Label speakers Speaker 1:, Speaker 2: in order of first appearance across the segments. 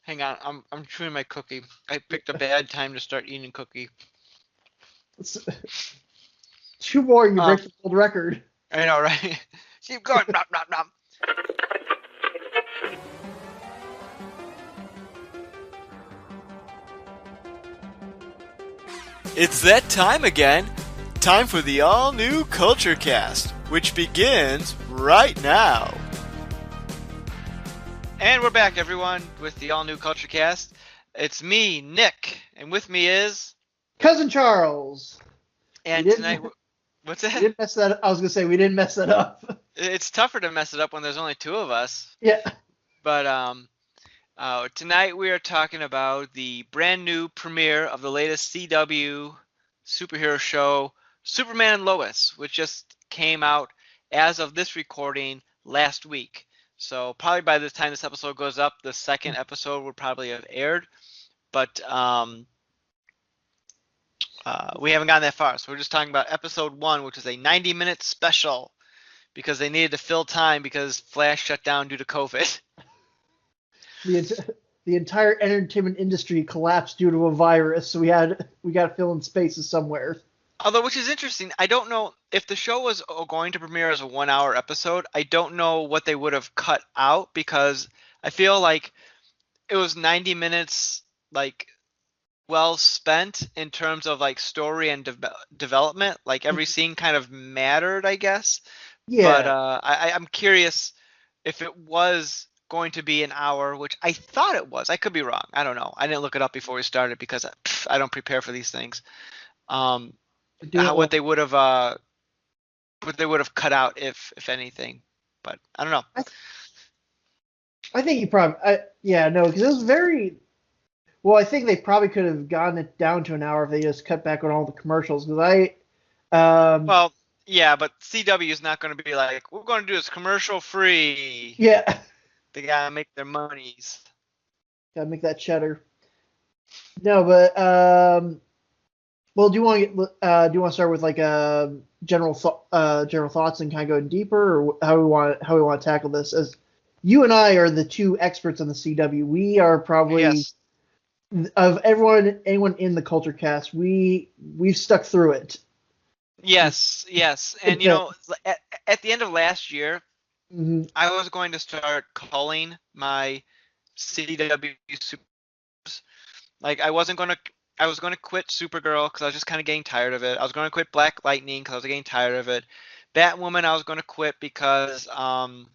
Speaker 1: Hang on, I'm chewing my cookie. I picked a bad time to start eating cookie.
Speaker 2: It's too boring. You
Speaker 1: Um,
Speaker 2: break the world record.
Speaker 1: I know, right? Keep going. Nom, nom, nom.
Speaker 3: It's that time again. Time for the all-new Culture Cast, which begins right now.
Speaker 1: And we're back, everyone, with the all-new Culture Cast. It's me, Nick, and with me is...
Speaker 2: Cousin Charles.
Speaker 1: And tonight... What's
Speaker 2: We
Speaker 1: that?
Speaker 2: didn't mess that up. I was going to say, we didn't mess that up.
Speaker 1: It's tougher to mess it up when there's only two of us.
Speaker 2: Yeah.
Speaker 1: But, tonight we are talking about the brand new premiere of the latest CW superhero show, Superman and Lois, which just came out as of this recording last week. So probably by the time this episode goes up, the second episode would probably have aired. But we haven't gotten that far. So we're just talking about episode 1, which is a 90-minute special because they needed to fill time because Flash shut down due to COVID.
Speaker 2: The entire entertainment industry collapsed due to a virus, so we got to fill in spaces somewhere.
Speaker 1: Although, which is interesting, I don't know if the show was going to premiere as a 1-hour episode. I don't know what they would have cut out because I feel like it was 90 minutes, like, well spent in terms of like story and development. Like every scene kind of mattered, I guess.
Speaker 2: Yeah.
Speaker 1: But I'm curious if it was going to be an hour, which I thought it was. I could be wrong. I don't know. I didn't look it up before we started because I don't prepare for these things. What they would have cut out if anything, but I don't know.
Speaker 2: I think you probably because it was very well. I think they probably could have gotten it down to an hour if they just cut back on all the commercials. Because
Speaker 1: well, yeah, but CW is not going to be like, we're going to do this commercial free.
Speaker 2: Yeah,
Speaker 1: they gotta make their monies.
Speaker 2: Gotta make that cheddar. No, but well, do you want to start with like general thoughts and kind of go deeper, or how we want to tackle this? As you and I are the two experts on the CW, we are probably of anyone in the Culture Cast, we've stuck through it.
Speaker 1: Yes, and you know, at the end of last year, I was going to start calling my CW supers. Like I was going to quit Supergirl because I was just kind of getting tired of it. I was going to quit Black Lightning because I was getting tired of it. Batwoman I was going to quit because I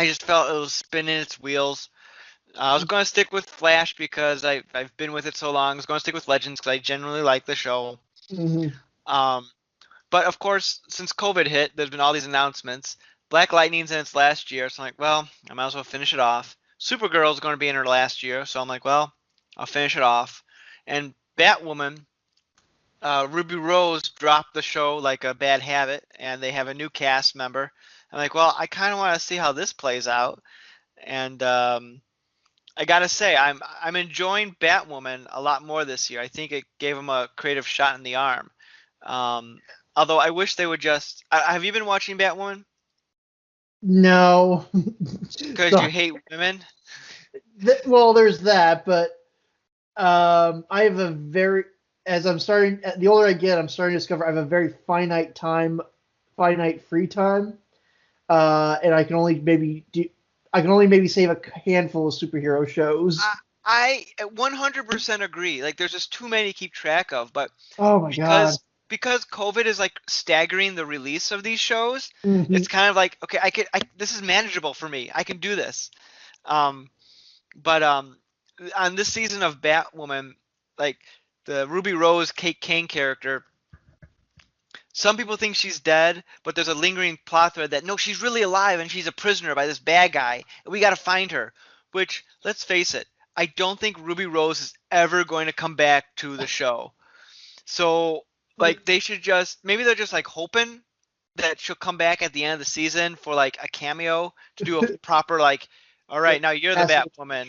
Speaker 1: just felt it was spinning its wheels. I was going to stick with Flash because I've been with it so long. I was going to stick with Legends because I generally like the show. But of course, since COVID hit, there's been all these announcements. Black Lightning's in its last year, so I'm like, well, I might as well finish it off. Supergirl's going to be in her last year, so I'm like, well, I'll finish it off. And Batwoman, Ruby Rose dropped the show like a bad habit, and they have a new cast member. I'm like, well, I kind of want to see how this plays out. And I gotta say, I'm enjoying Batwoman a lot more this year. I think it gave them a creative shot in the arm. Although I wish they would just. Have you been watching Batwoman?
Speaker 2: No.
Speaker 1: Because you hate women?
Speaker 2: Well, there's that, but I have a very, the older I get, I'm starting to discover I have a very finite free time, and I can only maybe save a handful of superhero shows.
Speaker 1: I 100% agree. Like, there's just too many to keep track of, but
Speaker 2: oh my god.
Speaker 1: Because COVID is like staggering the release of these shows, it's kind of like, okay, this is manageable for me. I can do this. But on this season of Batwoman, like the Ruby Rose Kate Kane character, some people think she's dead, but there's a lingering plot thread that no, she's really alive and she's a prisoner by this bad guy, and we got to find her. Which, let's face it, I don't think Ruby Rose is ever going to come back to the show. So, like, they should maybe they're just like hoping that she'll come back at the end of the season for like a cameo to do a proper like, all right, now you're the Batwoman.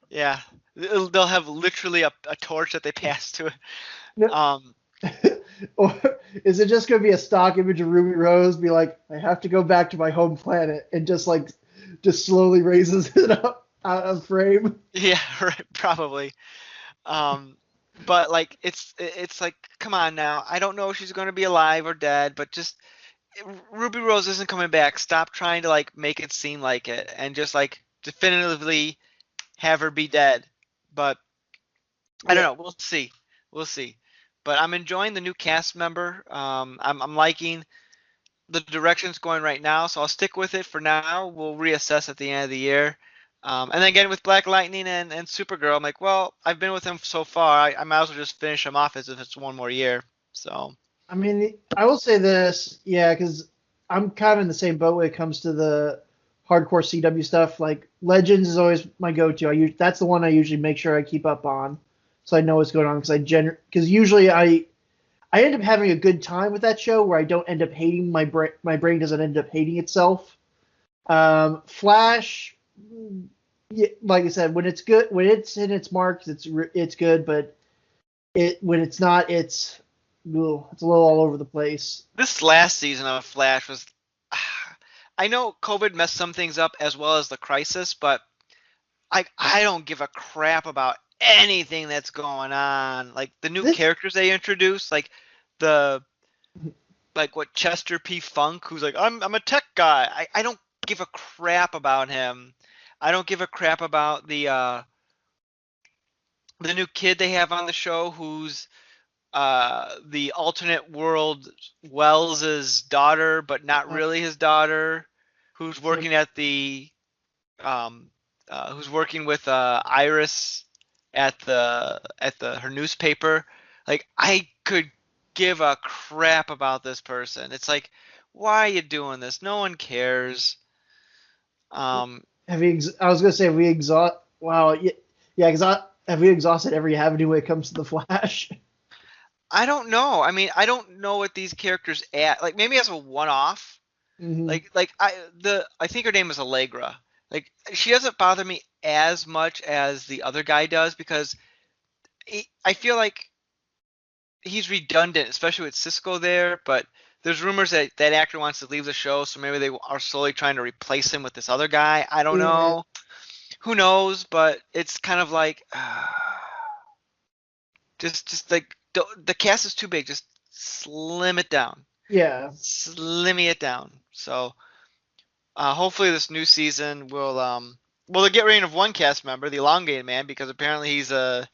Speaker 1: Yeah, they'll have literally a torch that they pass to it.
Speaker 2: Or is it just going to be a stock image of Ruby Rose? Be like, I have to go back to my home planet, and just slowly raises it up. out of frame.
Speaker 1: Yeah, right, probably. But like it's like, come on now. I don't know if she's going to be alive or dead, but just Ruby Rose isn't coming back. Stop trying to like make it seem like it, and just like definitively have her be dead. But I don't
Speaker 2: Yeah.
Speaker 1: know. We'll see. We'll see. But I'm enjoying the new cast member. I'm liking the direction it's going right now, so I'll stick with it for now. We'll reassess at the end of the year. And then again with Black Lightning and Supergirl, I'm like, well, I've been with them so far. I might as well just finish them off as if it's one more year. So
Speaker 2: I mean, I will say this, yeah, because I'm kind of in the same boat when it comes to the hardcore CW stuff. Like Legends is always my go-to. That's the one I usually make sure I keep up on, so I know what's going on. Because usually I end up having a good time with that show where I don't end up hating my brain doesn't end up hating itself. Flash, yeah, like I said, when it's good, when it's in its marks, it's good, but when it's not, it's a little all over the place.
Speaker 1: this last season of Flash was. I know COVID messed some things up as well as the Crisis, but I don't give a crap about anything that's going on. Like the new
Speaker 2: This,
Speaker 1: characters they introduced, the like what Chester P. Funk, who's like, I'm a tech guy. I don't give a crap about him. I don't give a crap about the new kid they have on the show, who's the alternate world Wells's daughter, but not really his daughter, who's working at the um, who's working with Iris at the her newspaper. Like I could give a crap about this person. It's like, why are you doing this? No one cares.
Speaker 2: I was gonna say, have we exhaust? Wow, yeah, because have we exhausted every avenue when it comes to the Flash?
Speaker 1: I don't know. I mean, I don't know what these characters add. Like maybe as a one-off.
Speaker 2: Mm-hmm.
Speaker 1: I think her name is Allegra. Like she doesn't bother me as much as the other guy does because I feel like he's redundant, especially with Cisco there. But there's rumors that that actor wants to leave the show, so maybe they are slowly trying to replace him with this other guy. I don't
Speaker 2: Yeah,
Speaker 1: know. Who knows? But it's kind of like just like the cast is too big. Just slim it down.
Speaker 2: yeah.
Speaker 1: Slimmy it down. So hopefully this new season will well, they'll get rid of one cast member, the elongated man, because apparently he's a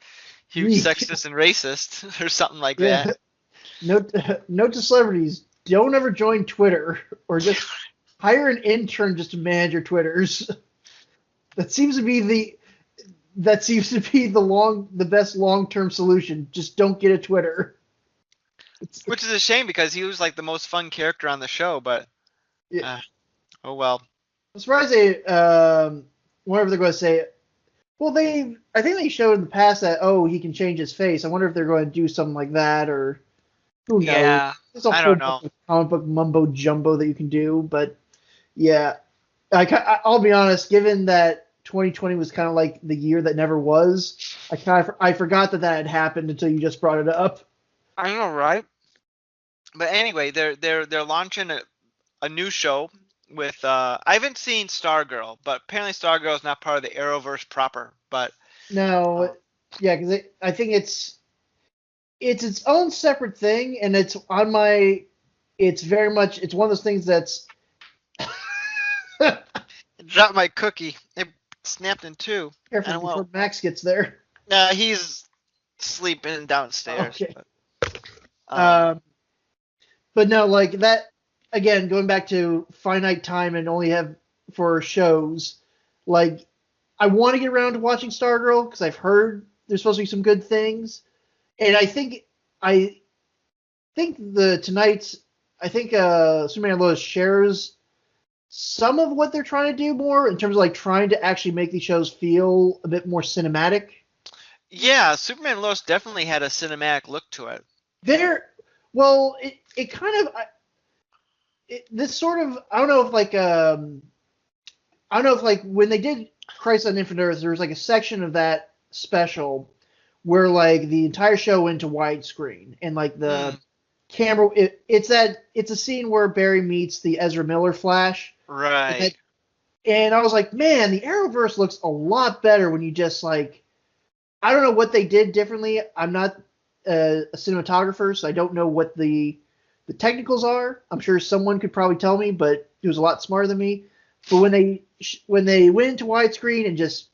Speaker 1: huge sexist and racist or something like
Speaker 2: Yeah.
Speaker 1: that.
Speaker 2: Note to celebrities: don't ever join Twitter or just hire an intern just to manage your Twitters. That seems to be the best long-term solution. Just don't get a Twitter.
Speaker 1: Which is a shame because he was like the most fun character on the show, but
Speaker 2: Yeah.
Speaker 1: oh well.
Speaker 2: I'm surprised whatever they're going to say. Well, I think they showed in the past that he can change his face. I wonder if they're going to do something like that, or who knows?
Speaker 1: Yeah,
Speaker 2: There's a
Speaker 1: I
Speaker 2: whole
Speaker 1: don't know.
Speaker 2: bunch of comic book mumbo jumbo that you can do, but yeah, I'll be honest. Given that 2020 was kind of like the year that never was, I forgot that had happened until you just brought it up.
Speaker 1: I know, right? But anyway, they're launching a new show with I haven't seen Stargirl, but apparently Stargirl is not part of the Arrowverse proper. But
Speaker 2: No, yeah, because I think it's its own separate thing, and it's on my. It's very much. It's one of those things that's.
Speaker 1: dropped my cookie. It snapped in two.
Speaker 2: Careful before Max gets there.
Speaker 1: He's sleeping downstairs.
Speaker 2: Okay.
Speaker 1: But,
Speaker 2: But no, like that. Again, going back to finite time and only have for shows, like I want to get around to watching Stargirl because I've heard there's supposed to be some good things, and I think Superman and Lois shares some of what they're trying to do more in terms of like trying to actually make these shows feel a bit more cinematic.
Speaker 1: yeah, Superman and Lois definitely had a cinematic look to it.
Speaker 2: It kind of this sort of I don't know if like when they did Crisis on Infinite Earths, there was like a section of that special where like the entire show went to widescreen and like the camera it's a scene where Barry meets the Ezra Miller Flash.
Speaker 1: Right.
Speaker 2: And I was like, man, the Arrowverse looks a lot better when you just like, I don't know what they did differently. I'm not a cinematographer, so I don't know what the technicals are. I'm sure someone could probably tell me, but he was a lot smarter than me. But when they went into widescreen and just,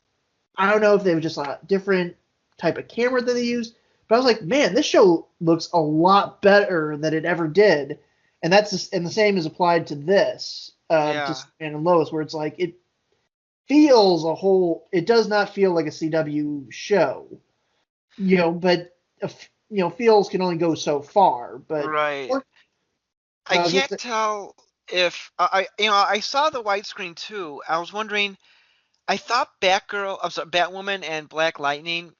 Speaker 2: I don't know if they were just a different type of camera that they used, but I was like, man, this show looks a lot better than it ever did, and and the same is applied to this, to Superman and Lois, where it's like it feels it does not feel like a CW show, but feels can only go so far, but
Speaker 1: Right. I can't tell if I saw the widescreen too. I was wondering. I thought Batwoman and Black Lightning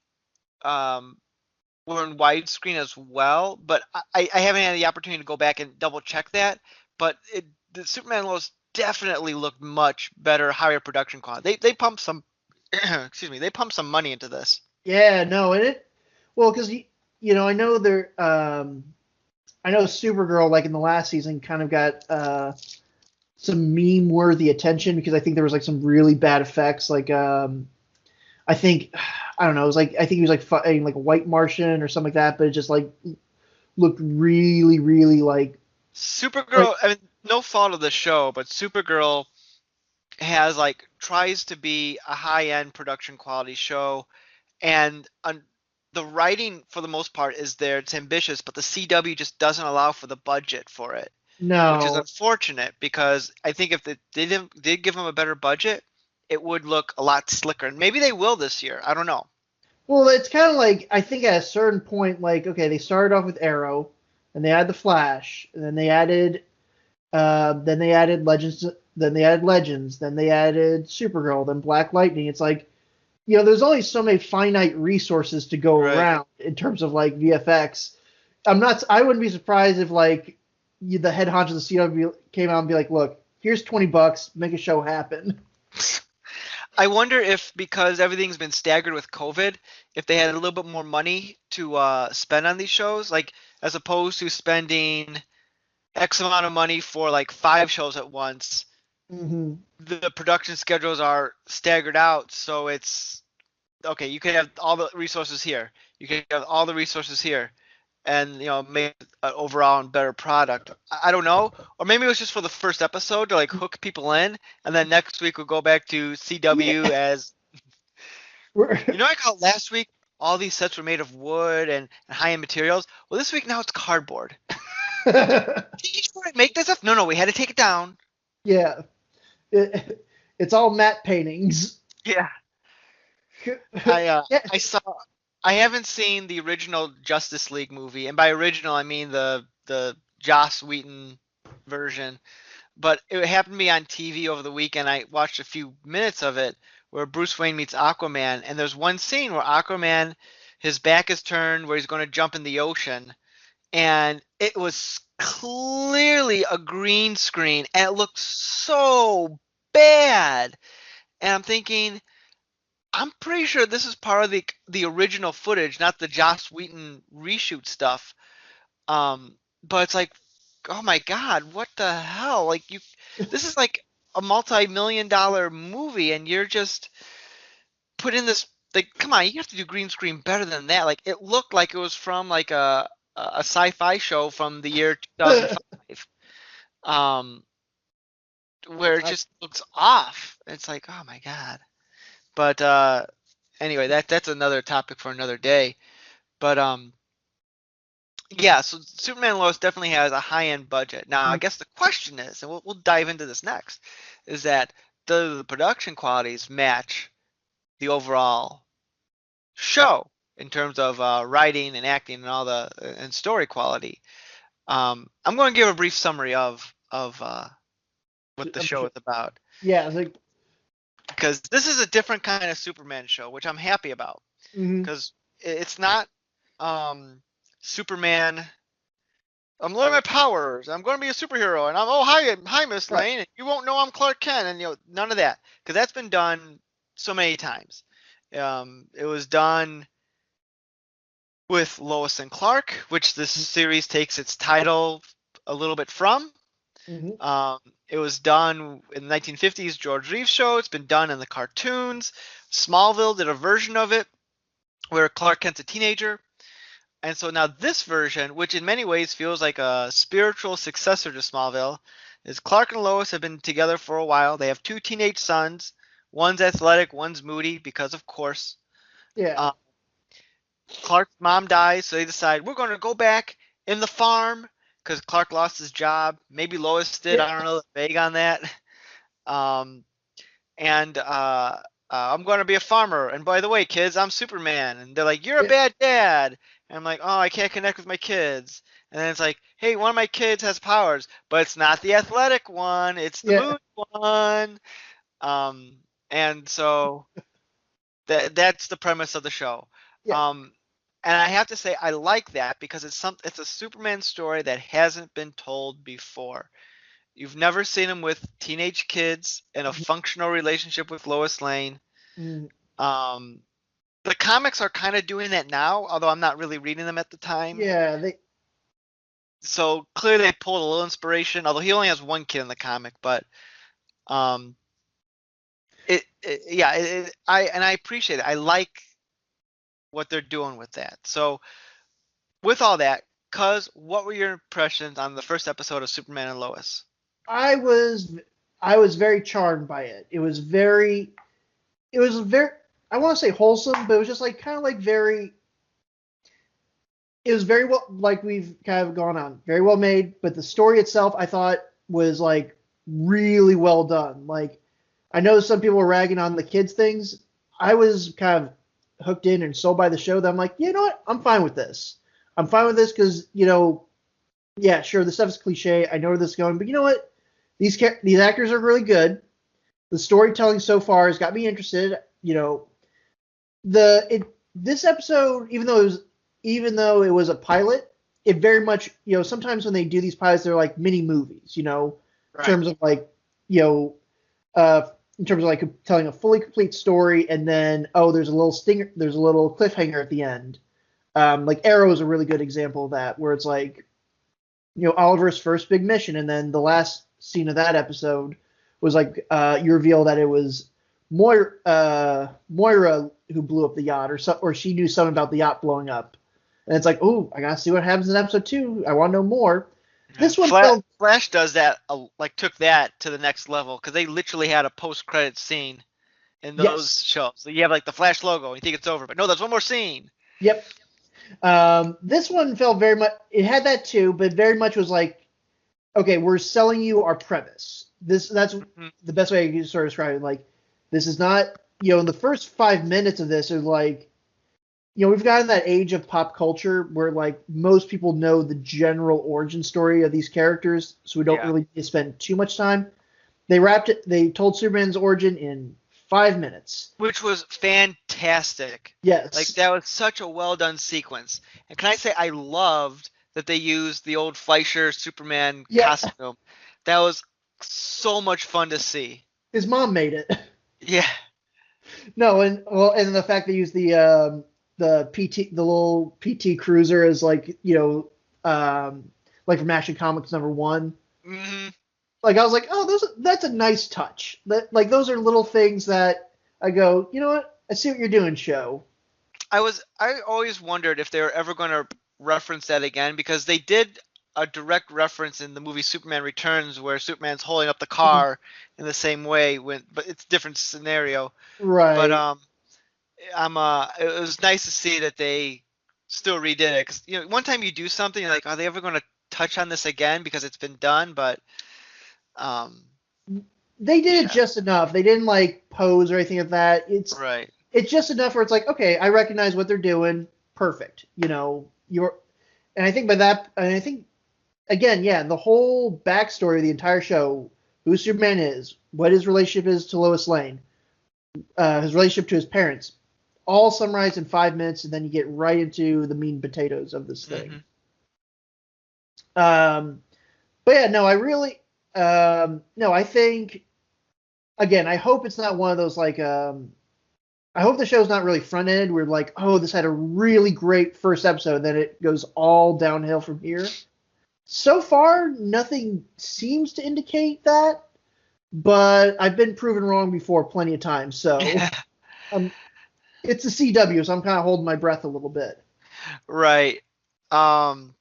Speaker 1: um, were in widescreen as well, but I haven't had the opportunity to go back and double check that. But the Superman and Lois definitely looked much better, higher production quality. They pumped some, excuse me, they pumped some money into this.
Speaker 2: Yeah, no, because I know I know Supergirl, like in the last season, kind of got some meme-worthy attention because I think there was like some really bad effects. Like I think I don't know, it was like I think he was like fighting like a white Martian or something like that, but it just like looked really, really like
Speaker 1: Supergirl. I mean, no fault of the show, but Supergirl has tries to be a high-end production quality show, and the writing for the most part is there. It's ambitious, but the CW just doesn't allow for the budget for it.
Speaker 2: No,
Speaker 1: which is unfortunate because I think if they did give them a better budget, it would look a lot slicker. And maybe they will this year. I don't know.
Speaker 2: Well, it's kind of like I think at a certain point, like okay, they started off with Arrow, and they had the Flash, and then they added Legends, then they added Legends, then they added Supergirl, then Black Lightning. It's like there's only so many finite resources to go around in terms of like VFX. I wouldn't be surprised if like the head honcho of the CW came out and be like, look, here's $20, make a show happen.
Speaker 1: I wonder if because everything's been staggered with COVID, if they had a little bit more money to spend on these shows, like as opposed to spending X amount of money for like 5 shows at once.
Speaker 2: Mm-hmm.
Speaker 1: The production schedules are staggered out, so it's okay. You can have all the resources here. You can have all the resources here. And make an overall and better product. I don't know, or maybe it was just for the first episode to like hook people in, and then next week we'll go back to CW as I called last week. All these sets were made of wood and high-end materials. Well, this week now it's cardboard. Did you make this stuff? No, we had to take it down.
Speaker 2: Yeah, it's all matte paintings.
Speaker 1: Yeah. I saw. I haven't seen the original Justice League movie, and by original I mean the Joss Whedon version. But it happened to be on TV over the weekend. I watched a few minutes of it where Bruce Wayne meets Aquaman, and there's one scene where Aquaman, his back is turned, where he's going to jump in the ocean, and it was clearly a green screen, and it looked so bad. And I'm thinking, I'm pretty sure this is part of the original footage, not the Joss Whedon reshoot stuff. But it's like, oh my God, what the hell? Like this is like a multi-million-dollar movie, and you're just put in this. Like, come on, you have to do green screen better than that. Like, it looked like it was from like a sci-fi show from the year 2005, where it just looks off. It's like, oh my God. But anyway, that's another topic for another day. But yeah, so Superman and Lois definitely has a high-end budget. Now, I guess the question is, and we'll dive into this next, is that do the production qualities match the overall show in terms of writing and acting and all and story quality? I'm going to give a brief summary of what the show is about.
Speaker 2: Yeah, like
Speaker 1: because this is a different kind of Superman show, which I'm happy about. Because it's not Superman. I'm learning my powers. I'm going to be a superhero, and hi, Miss Lane. And you won't know I'm Clark Kent, and none of that, because that's been done so many times. It was done with Lois and Clark, which this series takes its title a little bit from. It was done in the 1950s, George Reeves show. It's been done in the cartoons. Smallville did a version of it where Clark Kent's a teenager. And so now this version, which in many ways feels like a spiritual successor to Smallville, is Clark and Lois have been together for a while. They have two teenage sons. One's athletic, one's moody, because of course.
Speaker 2: Yeah.
Speaker 1: Clark's mom dies, so they decide we're going to go back in the farm because Clark lost his job. Maybe Lois did. I don't know. Vague on that. And I'm going to be a farmer. And by the way, kids, I'm Superman. And they're like, you're a bad dad. And I'm like, oh, I can't connect with my kids. And then it's like, hey, one of my kids has powers, but it's not the athletic one. It's the moody one. And so that's the premise of the show. Yeah. And I have to say I like that because it's a Superman story that hasn't been told before. You've never seen him with teenage kids in a functional relationship with Lois Lane. The comics are kind of doing that now, although I'm not really reading them at the time.
Speaker 2: Yeah,
Speaker 1: so clearly they pulled a little inspiration, although he only has one kid in the comic, but I appreciate it. I like what they're doing with that. So with all that, Cuz, what were your impressions on the first episode of Superman and Lois?
Speaker 2: I was very charmed by it. It was very I want to say wholesome, but it was just like kind of like it was very well, like we've kind of gone on, very well made, but the story itself I thought was like really well done. Like I know some people were ragging on the kids things. I was kind of hooked in and sold by the show that I'm like, you know what? I'm fine with this. I'm fine with this because, yeah, sure, the stuff is cliche. I know where this is going, but you know what? These actors are really good. The storytelling so far has got me interested. This episode, even though it was a pilot, it very much, sometimes when they do these pilots, they're like mini movies,
Speaker 1: right.
Speaker 2: In terms of like, in terms of like telling a fully complete story, and then there's a little stinger, there's a little cliffhanger at the end. Like Arrow is a really good example of that, where it's like, Oliver's first big mission, and then the last scene of that episode was like you reveal that it was Moira who blew up the yacht, or she knew something about the yacht blowing up, and it's like, oh, I gotta see what happens in episode 2. I want to know more. This one,
Speaker 1: Flash does that, took that to the next level because they literally had a post-credit scene in those shows. So you have like the Flash logo, and you think it's over, but no, there's one more scene.
Speaker 2: Yep. This one felt very much. It had that too, but very much was like, okay, we're selling you our premise. That's the best way I can sort of describe it. Like, this is not, in the first 5 minutes of this, is like, we've gotten that age of pop culture where like most people know the general origin story of these characters, so we don't really need to spend too much time. They told Superman's origin in 5 minutes,
Speaker 1: which was fantastic.
Speaker 2: Yes,
Speaker 1: like that was such a well done sequence. And can I say I loved that they used the old Fleischer Superman costume. That was so much fun to see.
Speaker 2: His mom made it.
Speaker 1: Yeah.
Speaker 2: No, and the fact they used the little PT Cruiser as like like from Action Comics #1.
Speaker 1: Mm-hmm.
Speaker 2: Like I was like, oh, that's a nice touch. Like those are little things that I go, you know what? I see what you're doing, show.
Speaker 1: I always wondered if they were ever going to reference that again, because they did a direct reference in the movie Superman Returns where Superman's holding up the car in the same way, but it's a different scenario.
Speaker 2: Right.
Speaker 1: But it was nice to see that they still redid it, because one time you do something, you're like, are they ever going to touch on this again because it's been done? But
Speaker 2: they did it just enough. They didn't like pose or anything like that. It's
Speaker 1: right.
Speaker 2: It's just enough where it's like, okay, I recognize what they're doing. Perfect. And I think by that, and I think again, the whole backstory of the entire show, who Superman is, what his relationship is to Lois Lane, his relationship to his parents, all summarized in 5 minutes, and then you get right into the meat and potatoes of this thing. But yeah, no, I really, I think, again, I hope it's not one of those like, I hope the show's not really front-ended. We're like, oh, this had a really great first episode, then it goes all downhill from here. So far, nothing seems to indicate that, but I've been proven wrong before plenty of times. So it's the CW, so I'm kind of holding my breath a little bit.
Speaker 1: Right. Um,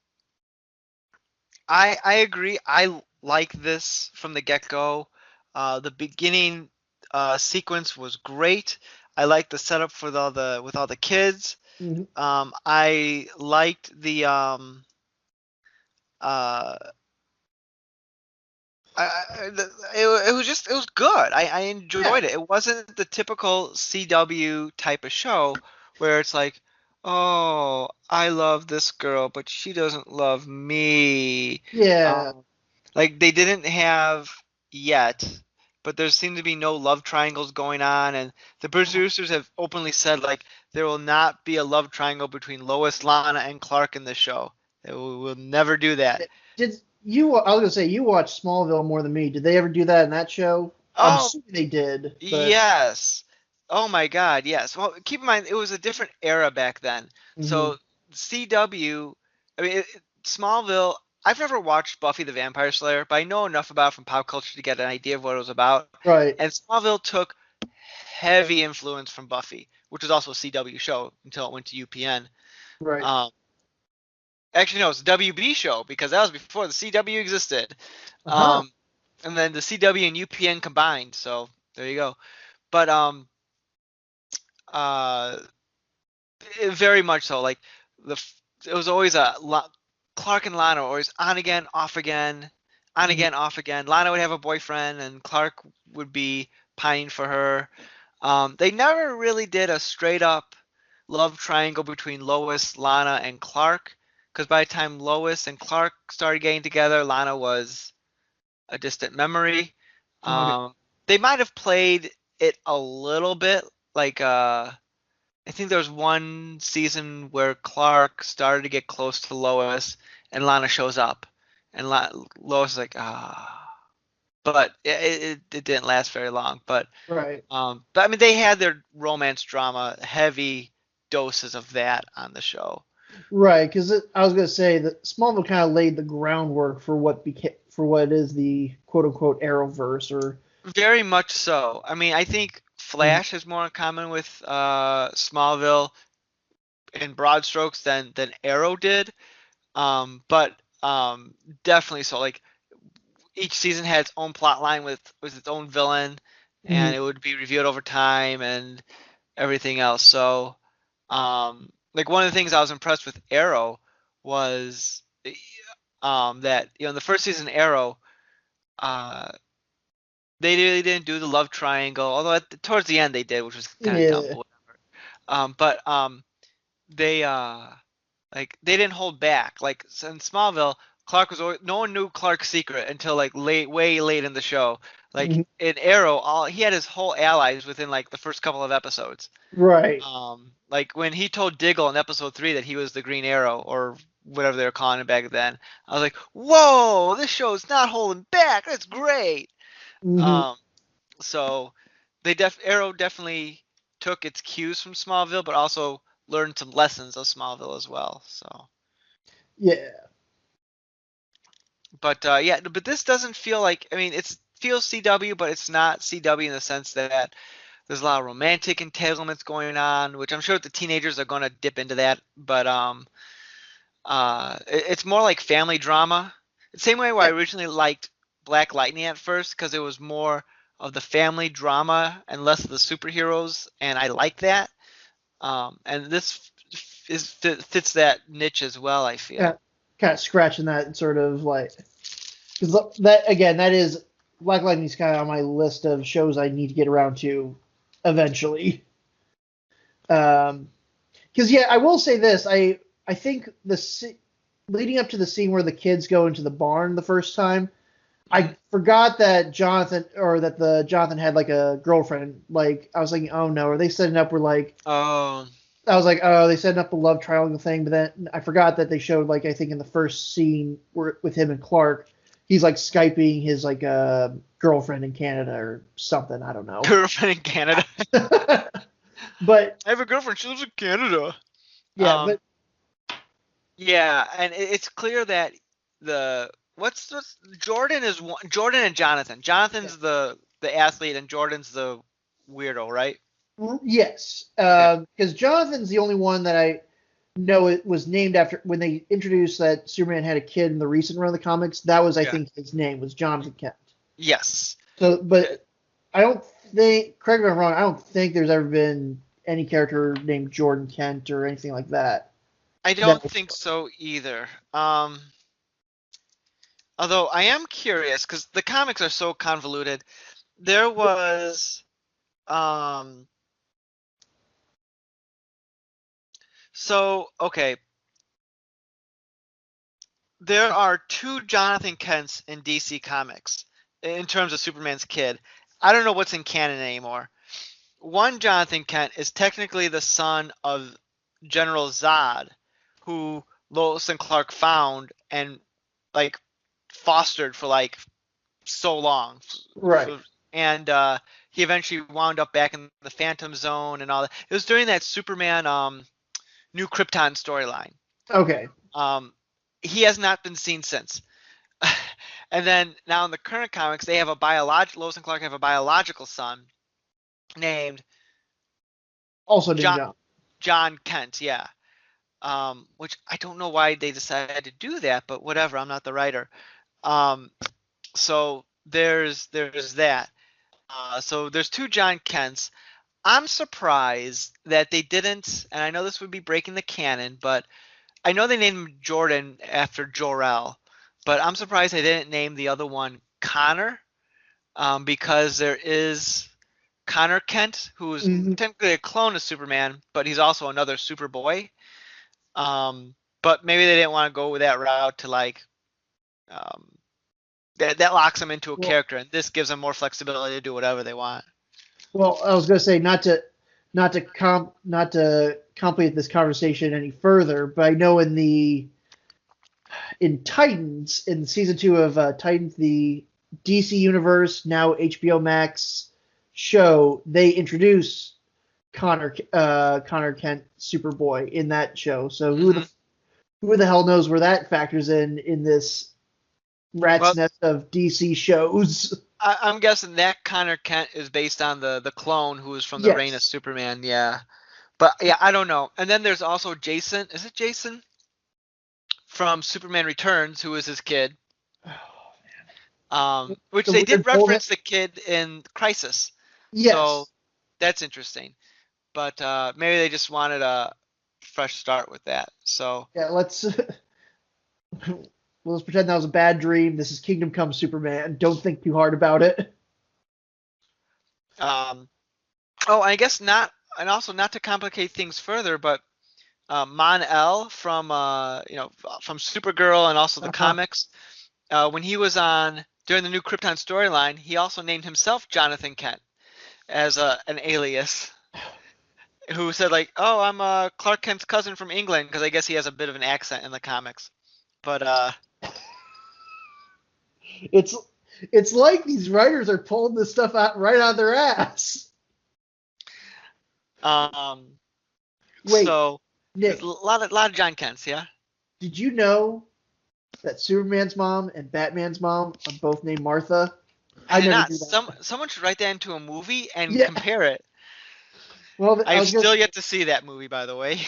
Speaker 1: I agree. I like this from the get-go. The beginning sequence was great. I liked the setup for with all the kids.
Speaker 2: Mhm.
Speaker 1: I liked the uh, it was good. I
Speaker 2: Yeah,
Speaker 1: enjoyed it. It wasn't the typical CW type of show where it's like, oh, I love this girl, but she doesn't love me.
Speaker 2: yeah,
Speaker 1: Like they didn't have yet, but there seemed to be no love triangles going on, and the producers have openly said like there will not be a love triangle between Lois, Lana, and Clark in this show. They will never do that.
Speaker 2: Did you? I was gonna say you watched Smallville more than me. Did they ever do that in that show? I'm
Speaker 1: Oh,
Speaker 2: assuming they did, but
Speaker 1: yes. Oh my God, yes. Well, keep in mind it was a different era back then.
Speaker 2: mhm.
Speaker 1: So CW, I mean, Smallville. I've never watched Buffy the Vampire Slayer, but I know enough about it from pop culture to get an idea of what it was about.
Speaker 2: Right,
Speaker 1: And Smallville took heavy influence from Buffy, which was also a CW show until it went to UPN.
Speaker 2: right.
Speaker 1: Um, actually, no, it's a WB show because that was before the CW existed.
Speaker 2: Uh-huh.
Speaker 1: And then the CW and UPN combined. So there you go. But uh, very much so. Like it was always Clark and Lana were always on again, off again, on
Speaker 2: Mhm.
Speaker 1: again, off again. Lana would have a boyfriend, and Clark would be pining for her. They never really did a straight up love triangle between Lois, Lana, and Clark. Because by the time Lois and Clark started getting together, Lana was a distant memory.
Speaker 2: Okay.
Speaker 1: Um, they might have played it a little bit, like I think there was one season where Clark started to get close to Lois, and Lana shows up, and Lois is like, ah, but it didn't last very long.
Speaker 2: Right.
Speaker 1: But I mean, they had their romance drama, heavy doses of that on the show.
Speaker 2: Right, because I was gonna say that Smallville kind of laid the groundwork for what became for what is the quote unquote Arrowverse or
Speaker 1: Very much so. I mean, I think
Speaker 2: Mhm.
Speaker 1: Flash has more in common with Smallville in broad strokes than Arrow did. But definitely so. Like each season had its own plot line with its own villain,
Speaker 2: Mhm.
Speaker 1: and it would be revealed over time and everything else. So, like one of the things I was impressed with Arrow was that in the first season Arrow, uh, they really didn't do the love triangle, although towards the end they did, which was kind of dumb.
Speaker 2: Yeah.
Speaker 1: But they like they didn't hold back. Like in Smallville, Clark was always, no one knew Clark's secret until like way late in the show. Like
Speaker 2: Mhm.
Speaker 1: in Arrow, all he had his whole allies within like the first couple of episodes.
Speaker 2: Right.
Speaker 1: Like when he told Diggle in episode 3 that he was the Green Arrow or whatever they were calling it back then, I was like, whoa, this show's not holding back. That's great.
Speaker 2: Mhm.
Speaker 1: Um, so Arrow definitely took its cues from Smallville, but also learned some lessons of Smallville as well. So,
Speaker 2: Yeah.
Speaker 1: but yeah, but this doesn't feel like. I mean, it feels CW, but it's not CW in the sense that there's a lot of romantic entanglements going on, which I'm sure the teenagers are going to dip into that. But it's more like family drama. The same way where I
Speaker 2: Yeah.
Speaker 1: originally liked Black Lightning at first because it was more of the family drama and less of the superheroes, and I like that. And this fits that niche as well, I
Speaker 2: Kind
Speaker 1: feel.
Speaker 2: of, kind of scratching that sort of like because that again that is Black Lightning's kind of on my list of shows I need to get around to eventually. Um, because yeah, I will say this. I think leading up to the scene where the kids go into the barn the first time,
Speaker 1: Mhm.
Speaker 2: I forgot that the Jonathan had like a girlfriend. Like I was thinking, oh no, are they setting up where like
Speaker 1: Oh,
Speaker 2: I was like, oh, they setting up a love triangle thing, but then I forgot that they showed like I think in the first scene where with him and Clark, he's like skyping his like girlfriend in Canada or something. I don't know.
Speaker 1: girlfriend in Canada.
Speaker 2: But
Speaker 1: I have a girlfriend. She lives in Canada.
Speaker 2: yeah,
Speaker 1: Um,
Speaker 2: but
Speaker 1: yeah, and it's clear that what's Jordan is Jordan and Jonathan. Jonathan's the athlete and Jordan's the weirdo, right?
Speaker 2: Yes, because Jonathan's the only one that I know it was named after when they introduced that Superman had a kid in the recent run of the comics. That was, I think, his name was Jonathan Kent.
Speaker 1: Yes.
Speaker 2: So, but I don't think, correct me if I'm wrong, I don't think there's ever been any character named Jordan Kent or anything like that.
Speaker 1: I don't think so either. Although I am curious because the comics are so convoluted. There was okay. There are two Jonathan Kents in DC Comics in terms of Superman's kid. I don't know what's in canon anymore. One Jonathan Kent is technically the son of General Zod, who Lois and Clark found and like fostered for like so long.
Speaker 2: Right.
Speaker 1: And he eventually wound up back in the Phantom Zone and all that. It was during that Superman New Krypton storyline.
Speaker 2: Okay.
Speaker 1: He has not been seen since. And then now in the current comics, they have Lois and Clark have a biological son named
Speaker 2: also named
Speaker 1: John Kent, yeah. Which I don't know why they decided to do that, but whatever. I'm not the writer. So there's that. So there's two John Kents. I'm surprised that they didn't, and I know this would be breaking the canon, but I know they named Jordan after Jor-El, but I'm surprised they didn't name the other one Connor, because there is Connor Kent, who's technically a clone of Superman, but he's also another Superboy. But maybe they didn't want to go with that route to like that locks them into a character, and this gives them more flexibility to do whatever they want.
Speaker 2: Well, I was going to say not to complicate this conversation any further, but I know in Titans, in season 2 of Titans, the DC Universe, now HBO Max show, they introduce Connor Kent, Superboy, in that show. So who the hell knows where that factors in this rat's nest of DC shows?
Speaker 1: I'm guessing that Connor Kent is based on the clone who is from the Reign of Superman, yeah. But yeah, I don't know. And then there's also Jason. Is it Jason? From Superman Returns, who is his kid. Which they did reference the kid in Crisis.
Speaker 2: Yes.
Speaker 1: So that's interesting. But maybe they just wanted a fresh start with that. So
Speaker 2: yeah, let's pretend that was a bad dream. This is Kingdom Come Superman. Don't think too hard about it.
Speaker 1: I guess not, and also not to complicate things further, but Mon-El from from Supergirl and also the comics, when he was on during the New Krypton storyline, he also named himself Jonathan Kent as an alias. Who said like, "Oh, I'm Clark Kent's cousin from England," because I guess he has a bit of an accent in the comics. But
Speaker 2: it's like these writers are pulling this stuff out right out of their ass. Wait,
Speaker 1: so
Speaker 2: Nick,
Speaker 1: a lot of John Kents, yeah.
Speaker 2: Did you know that Superman's mom and Batman's mom are both named Martha?
Speaker 1: I never knew that. Someone should write that into a movie and compare it.
Speaker 2: Well,
Speaker 1: I've still yet to see that movie, by the way.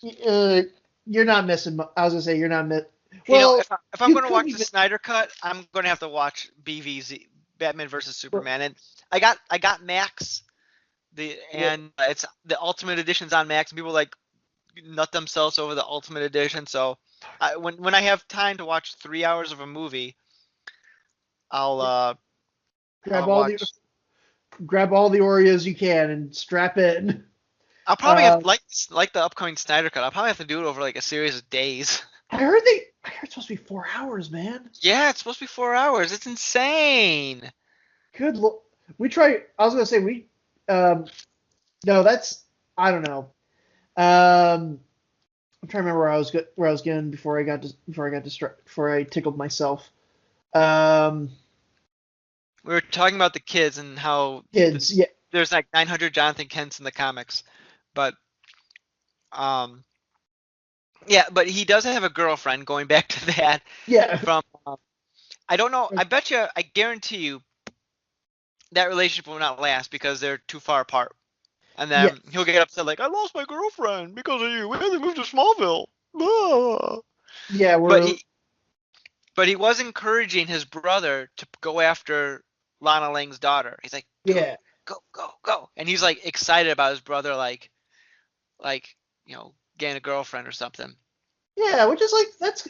Speaker 2: You're not missing. I was gonna say you're not missing.
Speaker 1: Well, if I'm going to watch the Snyder Cut, I'm going to have to watch BVZ, Batman vs Superman, and I got Max, it's the Ultimate Edition's on Max, and people like nut themselves over the Ultimate Edition. So when I have time to watch 3 hours of a movie, I'll
Speaker 2: grab all the Oreos you can and strap in.
Speaker 1: I'll probably have, like the upcoming Snyder Cut. I'll probably have to do it over like a series of days.
Speaker 2: I heard it's supposed to be 4 hours, man.
Speaker 1: Yeah, it's supposed to be 4 hours. It's insane.
Speaker 2: Good lord. I was gonna say no, that's, I don't know. I'm trying to remember where I was going before I tickled myself.
Speaker 1: We were talking about the kids and how there's like 900 Jonathan Kents in the comics, but Yeah, but he does have a girlfriend. Going back to that,
Speaker 2: Yeah.
Speaker 1: from I don't know. I bet you, I guarantee you, that relationship will not last because they're too far apart. And then he'll
Speaker 2: Yes.
Speaker 1: get upset like, I lost my girlfriend because of you. We had to move to Smallville. Ah.
Speaker 2: Yeah,
Speaker 1: But
Speaker 2: we're
Speaker 1: he was encouraging his brother to go after Lana Lang's daughter. He's like, go,
Speaker 2: yeah.
Speaker 1: go, go, go. And he's like excited about his brother like, getting a girlfriend or something.
Speaker 2: Yeah, which is like that's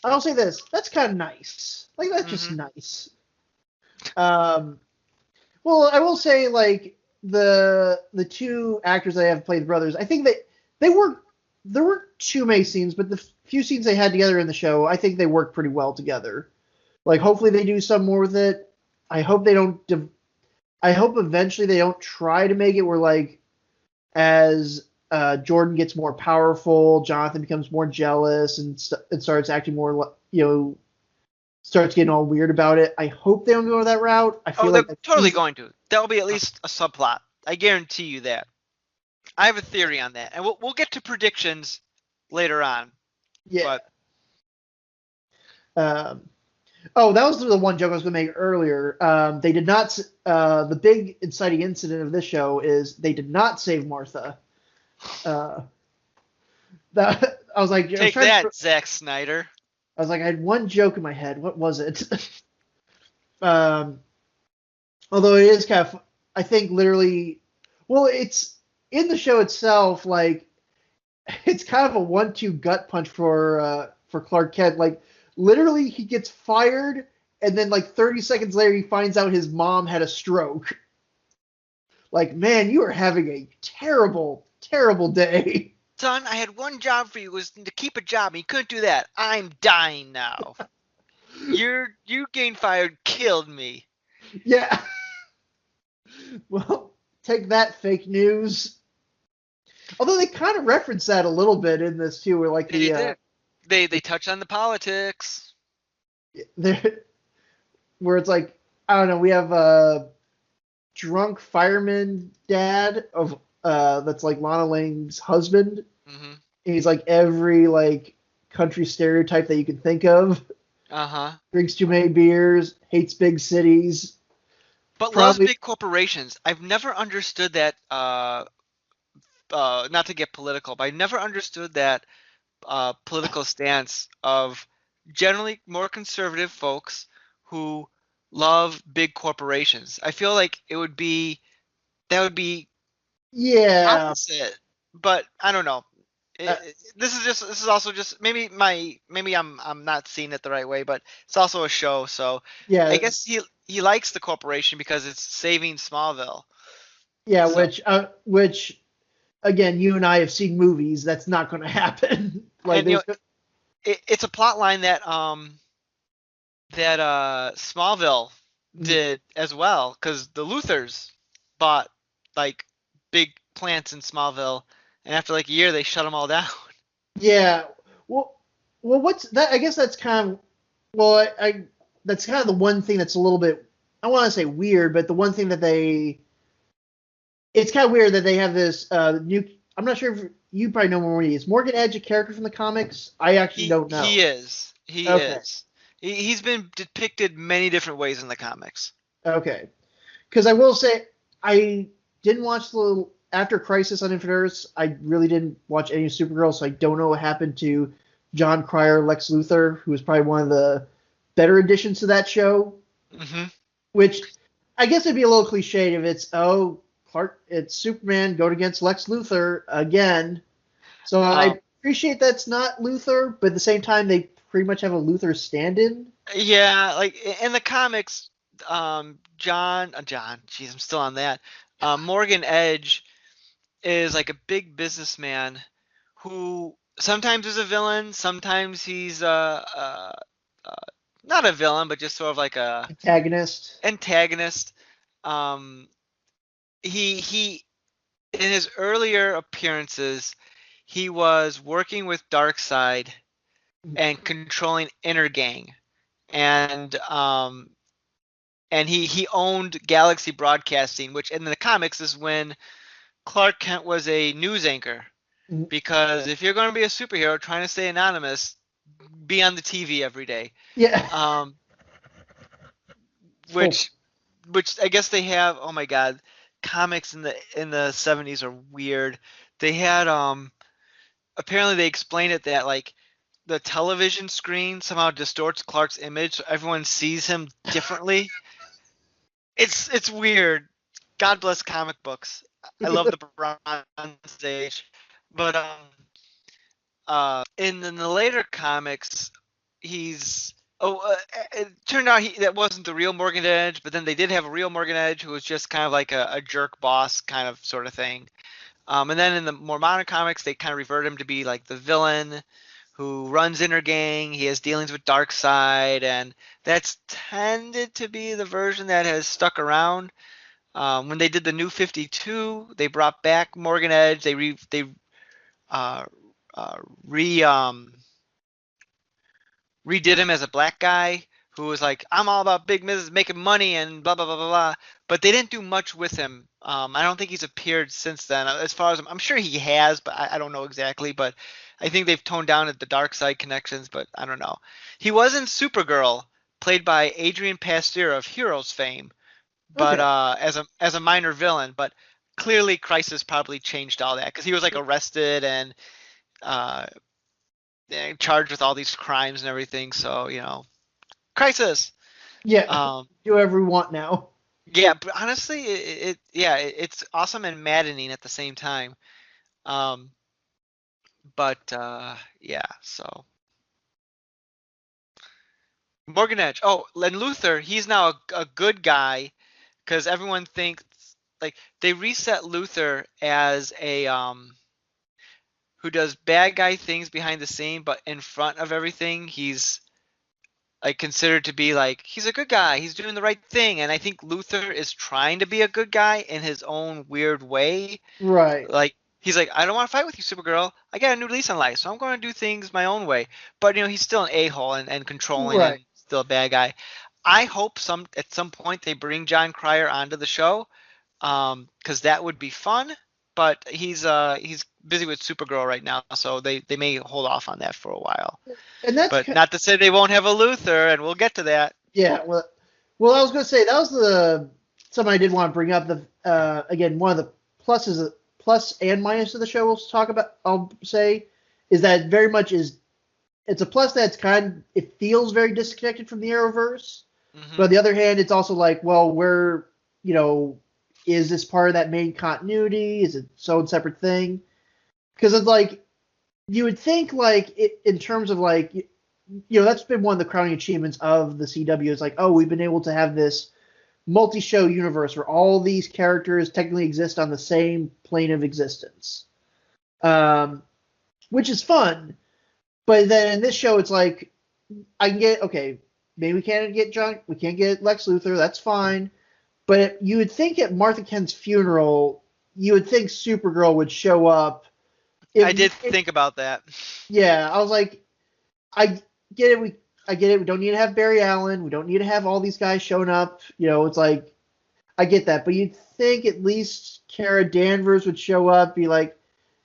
Speaker 2: I'll say this, that's kind of nice. Like that's just
Speaker 1: Hmm.
Speaker 2: nice. Um well, I will say like the two actors that have played brothers, I think that they were there weren't too many scenes, but the few scenes they had together in the show, I think they worked pretty well together. Like hopefully they do some more with it. I hope they don't I hope eventually they don't try to make it where like as Jordan gets more powerful, Jonathan becomes more jealous and starts acting more, starts getting all weird about it. I hope they don't go that route. I
Speaker 1: Oh,
Speaker 2: feel
Speaker 1: they're
Speaker 2: like that's
Speaker 1: totally
Speaker 2: easy.
Speaker 1: going to. There'll be at least a subplot. I guarantee you that. I have a theory on that, and we'll get to predictions later on.
Speaker 2: Yeah.
Speaker 1: But
Speaker 2: Um, oh, that was the one joke I was going to make earlier. They did not. The big inciting incident of this show is they did not save Martha. Uh, that I was like,
Speaker 1: take that, Zack Snyder.
Speaker 2: I had one joke in my head. What was it? um, Although it is kind of, I think literally, well, it's in the show itself. Like it's kind of a one-two gut punch for Clark Kent. Like literally, he gets fired, and then like 30 seconds later, he finds out his mom had a stroke. Like, man, you are having a terrible, terrible day.
Speaker 1: Son, I had one job for you, was to keep a job, and you couldn't do that. I'm dying now. You getting fired killed me.
Speaker 2: Yeah. Well, take that, fake news. Although they kind of reference that a little bit in this too, where like
Speaker 1: They did. They touch on the politics.
Speaker 2: the where it's like I don't know, we have a drunk fireman dad of that's like Lana Lang's husband.
Speaker 1: Hmm.
Speaker 2: He's like every like country stereotype that you can think of.
Speaker 1: Uh-huh.
Speaker 2: Drinks too many beers, hates big cities.
Speaker 1: But loves
Speaker 2: Probably
Speaker 1: big corporations. I've never understood that. Not to get political, but I never understood that political stance of generally more conservative folks who love big corporations. I feel like that would be
Speaker 2: yeah.
Speaker 1: opposite, but I don't know.
Speaker 2: Uh,
Speaker 1: This is also just maybe I'm not seeing it the right way, but it's also a show, so I
Speaker 2: yeah.
Speaker 1: guess he likes the corporation because it's saving Smallville.
Speaker 2: Yeah,
Speaker 1: So
Speaker 2: which again, you and I have seen movies. That's not going to happen. Like
Speaker 1: and
Speaker 2: there's
Speaker 1: it's a plot line that Smallville did as well, because the Luthers bought like big plants in Smallville, and after like a year they shut them all down.
Speaker 2: yeah. Well, what's that? I guess that's kind of well, I that's kind of the one thing that's a little bit I want to say weird, but the one thing that they it's kind of weird that they have this new. I'm not sure if you probably know more. Is Morgan Edge a character from the comics? I actually
Speaker 1: He
Speaker 2: don't know.
Speaker 1: he is he
Speaker 2: Okay,
Speaker 1: is he's been depicted many different ways in the comics.
Speaker 2: okay. Because I will say I didn't watch the after Crisis on Infinite Earths. I really didn't watch any of Supergirl, so I don't know what happened to John Cryer, Lex Luthor, who was probably one of the better additions to that show.
Speaker 1: Hmm.
Speaker 2: Which I guess it'd be a little cliche if it's Clark, it's Superman going against Lex Luthor again. So I appreciate that's not Luthor, but at the same time they pretty much have a Luthor stand-in.
Speaker 1: Yeah, like in the comics, John, jeez, I'm still on that. Morgan Edge is like a big businessman who sometimes is a villain, sometimes he's uh, not a villain, but just sort of like a
Speaker 2: Antagonist.
Speaker 1: antagonist. Um, he in his earlier appearances, he was working with Darkseid and controlling Gang, and he owned Galaxy Broadcasting, which in the comics is when Clark Kent was a news anchor. because if you're going to be a superhero trying to stay anonymous, be on the TV every day.
Speaker 2: Yeah.
Speaker 1: Which I guess they have. Oh my God, comics in the 70s are weird. They had apparently they explained it that like the television screen somehow distorts Clark's image, so everyone sees him differently. It's weird. God bless comic books. I love the Bronze Age, but in the later comics, he's it turned out that wasn't the real Morgan Edge, but then they did have a real Morgan Edge who was just kind of like a jerk boss kind of sort of thing. And then in the more modern comics, they kind of revert him to be like the villain who runs Intergang. He has dealings with Darkseid, and that's tended to be the version that has stuck around. When they did the New 52, they brought back Morgan Edge. They uh, re redid him as a black guy who was like, I'm all about big business, making money, and blah blah blah blah blah. But they didn't do much with him. I don't think he's appeared since then. As far as I'm sure he has, but I don't know exactly. But I think they've toned down at the dark side connections, but I don't know. He was in Supergirl, played by Adrian Pasteur of Heroes fame, but as a minor villain. But clearly, Crisis probably changed all that because he was like arrested and uh, charged with all these crimes and everything. So Crisis.
Speaker 2: Yeah. Do whatever we want now.
Speaker 1: Yeah, but honestly, it's awesome and maddening at the same time. But yeah, so Morgan Edge. Oh, Len Luthor, he's now a good guy because everyone thinks like they reset Luthor as a who does bad guy things behind the scene, but in front of everything, he's like considered to be like he's a good guy. He's doing the right thing, and I think Luthor is trying to be a good guy in his own weird way.
Speaker 2: Right.
Speaker 1: Like he's like, I don't want to fight with you, Supergirl. I got a new lease on life, so I'm going to do things my own way. But he's still an a-hole and controlling and still a bad guy. I hope at some point they bring John Cryer onto the show, because that would be fun. But he's busy with Supergirl right now, so they may hold off on that for a while.
Speaker 2: And that's
Speaker 1: but not to say they won't have a Luthor, and we'll get to that.
Speaker 2: Yeah, well, I was going to say that was something I did want to bring up. Again, one of the plus and minus of the show we'll talk about. I'll say is that very much it's a plus that's it feels very disconnected from the Arrowverse, but on the other hand, it's also like, well, is this part of that main continuity? Is it so and separate thing? Because it's like you would think like in terms of like that's been one of the crowning achievements of the CW. It's like, oh, we've been able to have this multi-show universe where all these characters technically exist on the same plane of existence, which is fun. But then in this show, it's like I can get maybe we can't get Lex Luthor. That's fine. But you would think at Martha Kent's funeral, you would think Supergirl would show up.
Speaker 1: I did think about that.
Speaker 2: Yeah, I was like, I get it. I get it. We don't need to have Barry Allen. We don't need to have all these guys showing up. It's like, I get that. But you'd think at least Kara Danvers would show up, be like,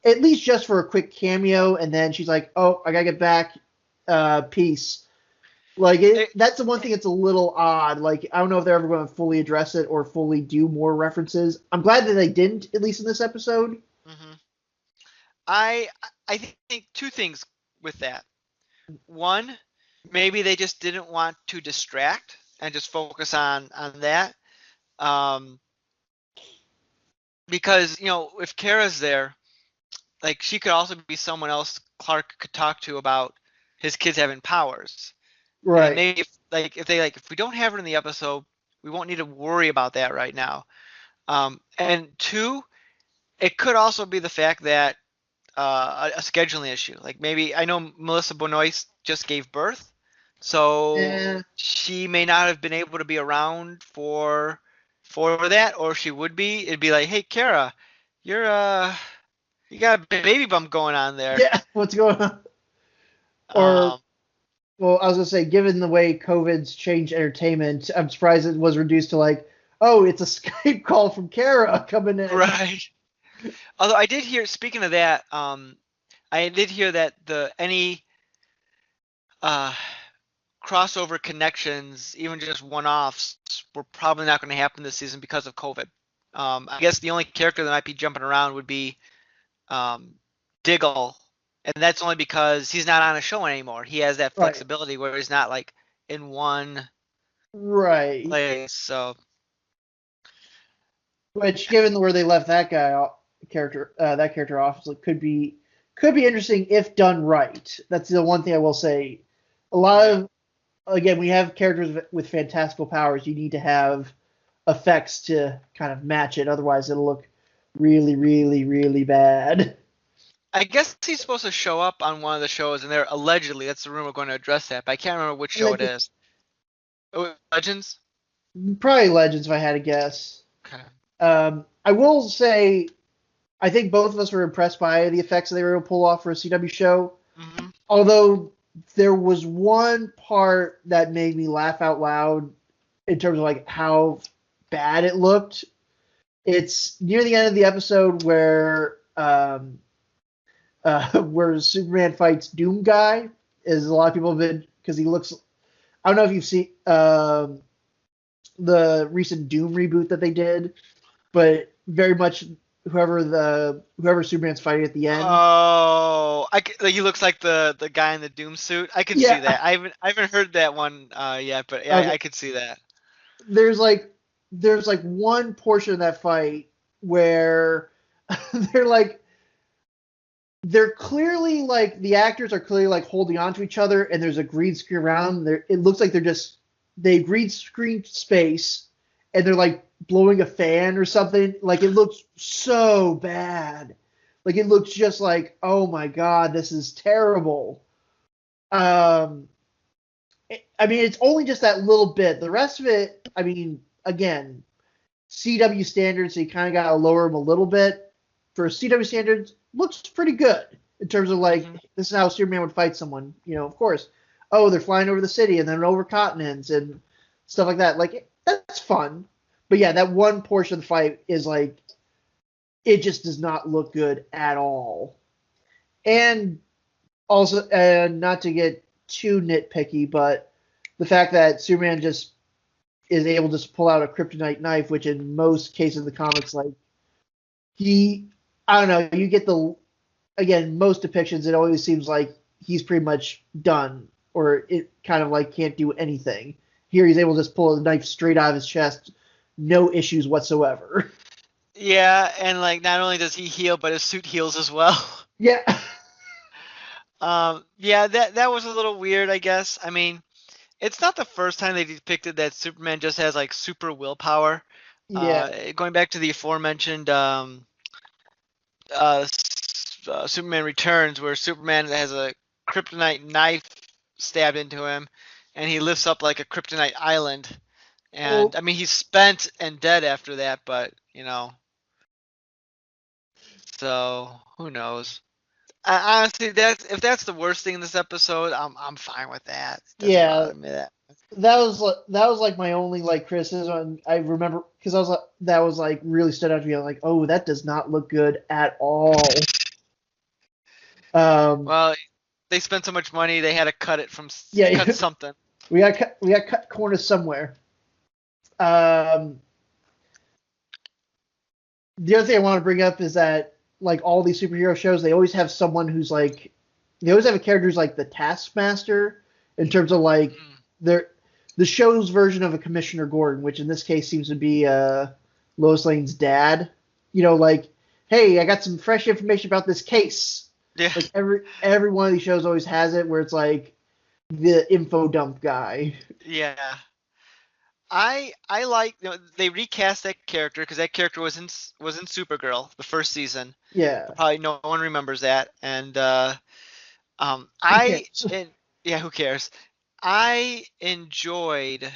Speaker 2: at least just for a quick cameo, and then she's like, oh, I gotta get back. Peace. Like that's the one thing that's a little odd. Like I don't know if they're ever going to fully address it or fully do more references. I'm glad that they didn't, at least in this episode.
Speaker 1: I think two things with that. One, maybe they just didn't want to distract and just focus on that. Because if Kara's there, like she could also be someone else Clark could talk to about his kids having powers.
Speaker 2: Right.
Speaker 1: And maybe if we don't have her in the episode, we won't need to worry about that right now. And two, it could also be the fact that a scheduling issue. Like maybe I know Melissa Benoist just gave birth, so she may not have been able to be around for that, or she would be. It'd be like, hey, Kara, you got a baby bump going on there.
Speaker 2: Yeah, what's going on? Or well, I was going to say, given the way COVID's changed entertainment, I'm surprised it was reduced to like, oh, it's a Skype call from Kara coming in.
Speaker 1: Right. Although I did hear, speaking of that, I did hear that any uh, crossover connections, even just one-offs, were probably not going to happen this season because of COVID. I guess the only character that might be jumping around would be um, Diggle, and that's only because he's not on a show anymore. He has that
Speaker 2: Right.
Speaker 1: flexibility where he's not like in one
Speaker 2: Right.
Speaker 1: place. So
Speaker 2: Which, given where they left that that character off, it could be interesting if done right. That's the one thing I will say. A lot
Speaker 1: yeah,
Speaker 2: of again, we have characters with fantastical powers. You need to have effects to kind of match it. Otherwise, it'll look really, really, really bad.
Speaker 1: I guess he's supposed to show up on one of the shows, and they're allegedly that's the rumor going to address that, but I can't remember which show it is. Oh, Legends.
Speaker 2: Probably Legends, if I had to guess.
Speaker 1: Okay.
Speaker 2: I will say, I think both of us were impressed by the effects they were able to pull off for a CW show.
Speaker 1: Mm-hmm.
Speaker 2: Although there was one part that made me laugh out loud in terms of like how bad it looked. It's near the end of the episode where Superman fights Doom Guy. Is a lot of people have been because he looks. I don't know if you've seen the recent Doom reboot that they did, but very much whoever Superman's fighting at the end.
Speaker 1: Oh, like he looks like the guy in the Doom suit. I can see
Speaker 2: Yeah.
Speaker 1: that. I haven't heard that one yet, but yeah,
Speaker 2: Okay.
Speaker 1: I could see that.
Speaker 2: There's like one portion of that fight where they're like they're clearly like the actors are clearly like holding on to each other, and there's a green screen around there. It looks like they green screen space, and they're like blowing a fan or something. Like it looks so bad. Like it looks just like, oh my god, this is terrible. I mean, it's only just that little bit. The rest of it, I mean, again, CW standards, so you kind of got to lower them a little bit. For CW standards, looks pretty good in terms of like, this is how Superman would fight someone. You know, of course. Oh, they're flying over the city and then over continents and stuff like that. Like, that's fun. But yeah, that one portion of the fight is like, it just does not look good at all. And also, not to get too nitpicky, but the fact that Superman just is able to just pull out a kryptonite knife, which in most cases in the comics, like I don't know, you get again, most depictions, it always seems like he's pretty much done, or it kind of like can't do anything. Here he's able to just pull a knife straight out of his chest, no issues whatsoever.
Speaker 1: Yeah, and like not only does he heal, but his suit heals as well.
Speaker 2: Yeah.
Speaker 1: Yeah, that was a little weird, I guess. I mean, it's not the first time they depicted that Superman just has like super willpower.
Speaker 2: Yeah.
Speaker 1: Going back to the aforementioned Superman Returns, where Superman has a kryptonite knife stabbed into him, and he lifts up like a kryptonite island. And
Speaker 2: Well,
Speaker 1: I mean, he's spent and dead after that, but you know, so who knows? Honestly, if that's the worst thing in this episode, I'm fine with that. It doesn't
Speaker 2: yeah.
Speaker 1: bother me that.
Speaker 2: That was like my only like criticism. And I remember because I was that was like really stood out to me. I'm like, oh, that does not look good at all. Um,
Speaker 1: Well, they spent so much money, they had to cut it from
Speaker 2: yeah,
Speaker 1: cut something.
Speaker 2: we got cut corners somewhere. Um, the other thing I want to bring up is that like all these superhero shows, they always have someone who's like they always have a character who's like the taskmaster in terms of like their the show's version of a Commissioner Gordon, which in this case seems to be Lois Lane's dad. You know, like, hey, I got some fresh information about this case.
Speaker 1: Yeah.
Speaker 2: Like every one of these shows always has it where it's like the info dump guy.
Speaker 1: Yeah. I like they recast that character because that character was in Supergirl the first season.
Speaker 2: Yeah.
Speaker 1: Probably no one remembers that, and
Speaker 2: Who
Speaker 1: I
Speaker 2: cares?
Speaker 1: and yeah, who cares? I enjoyed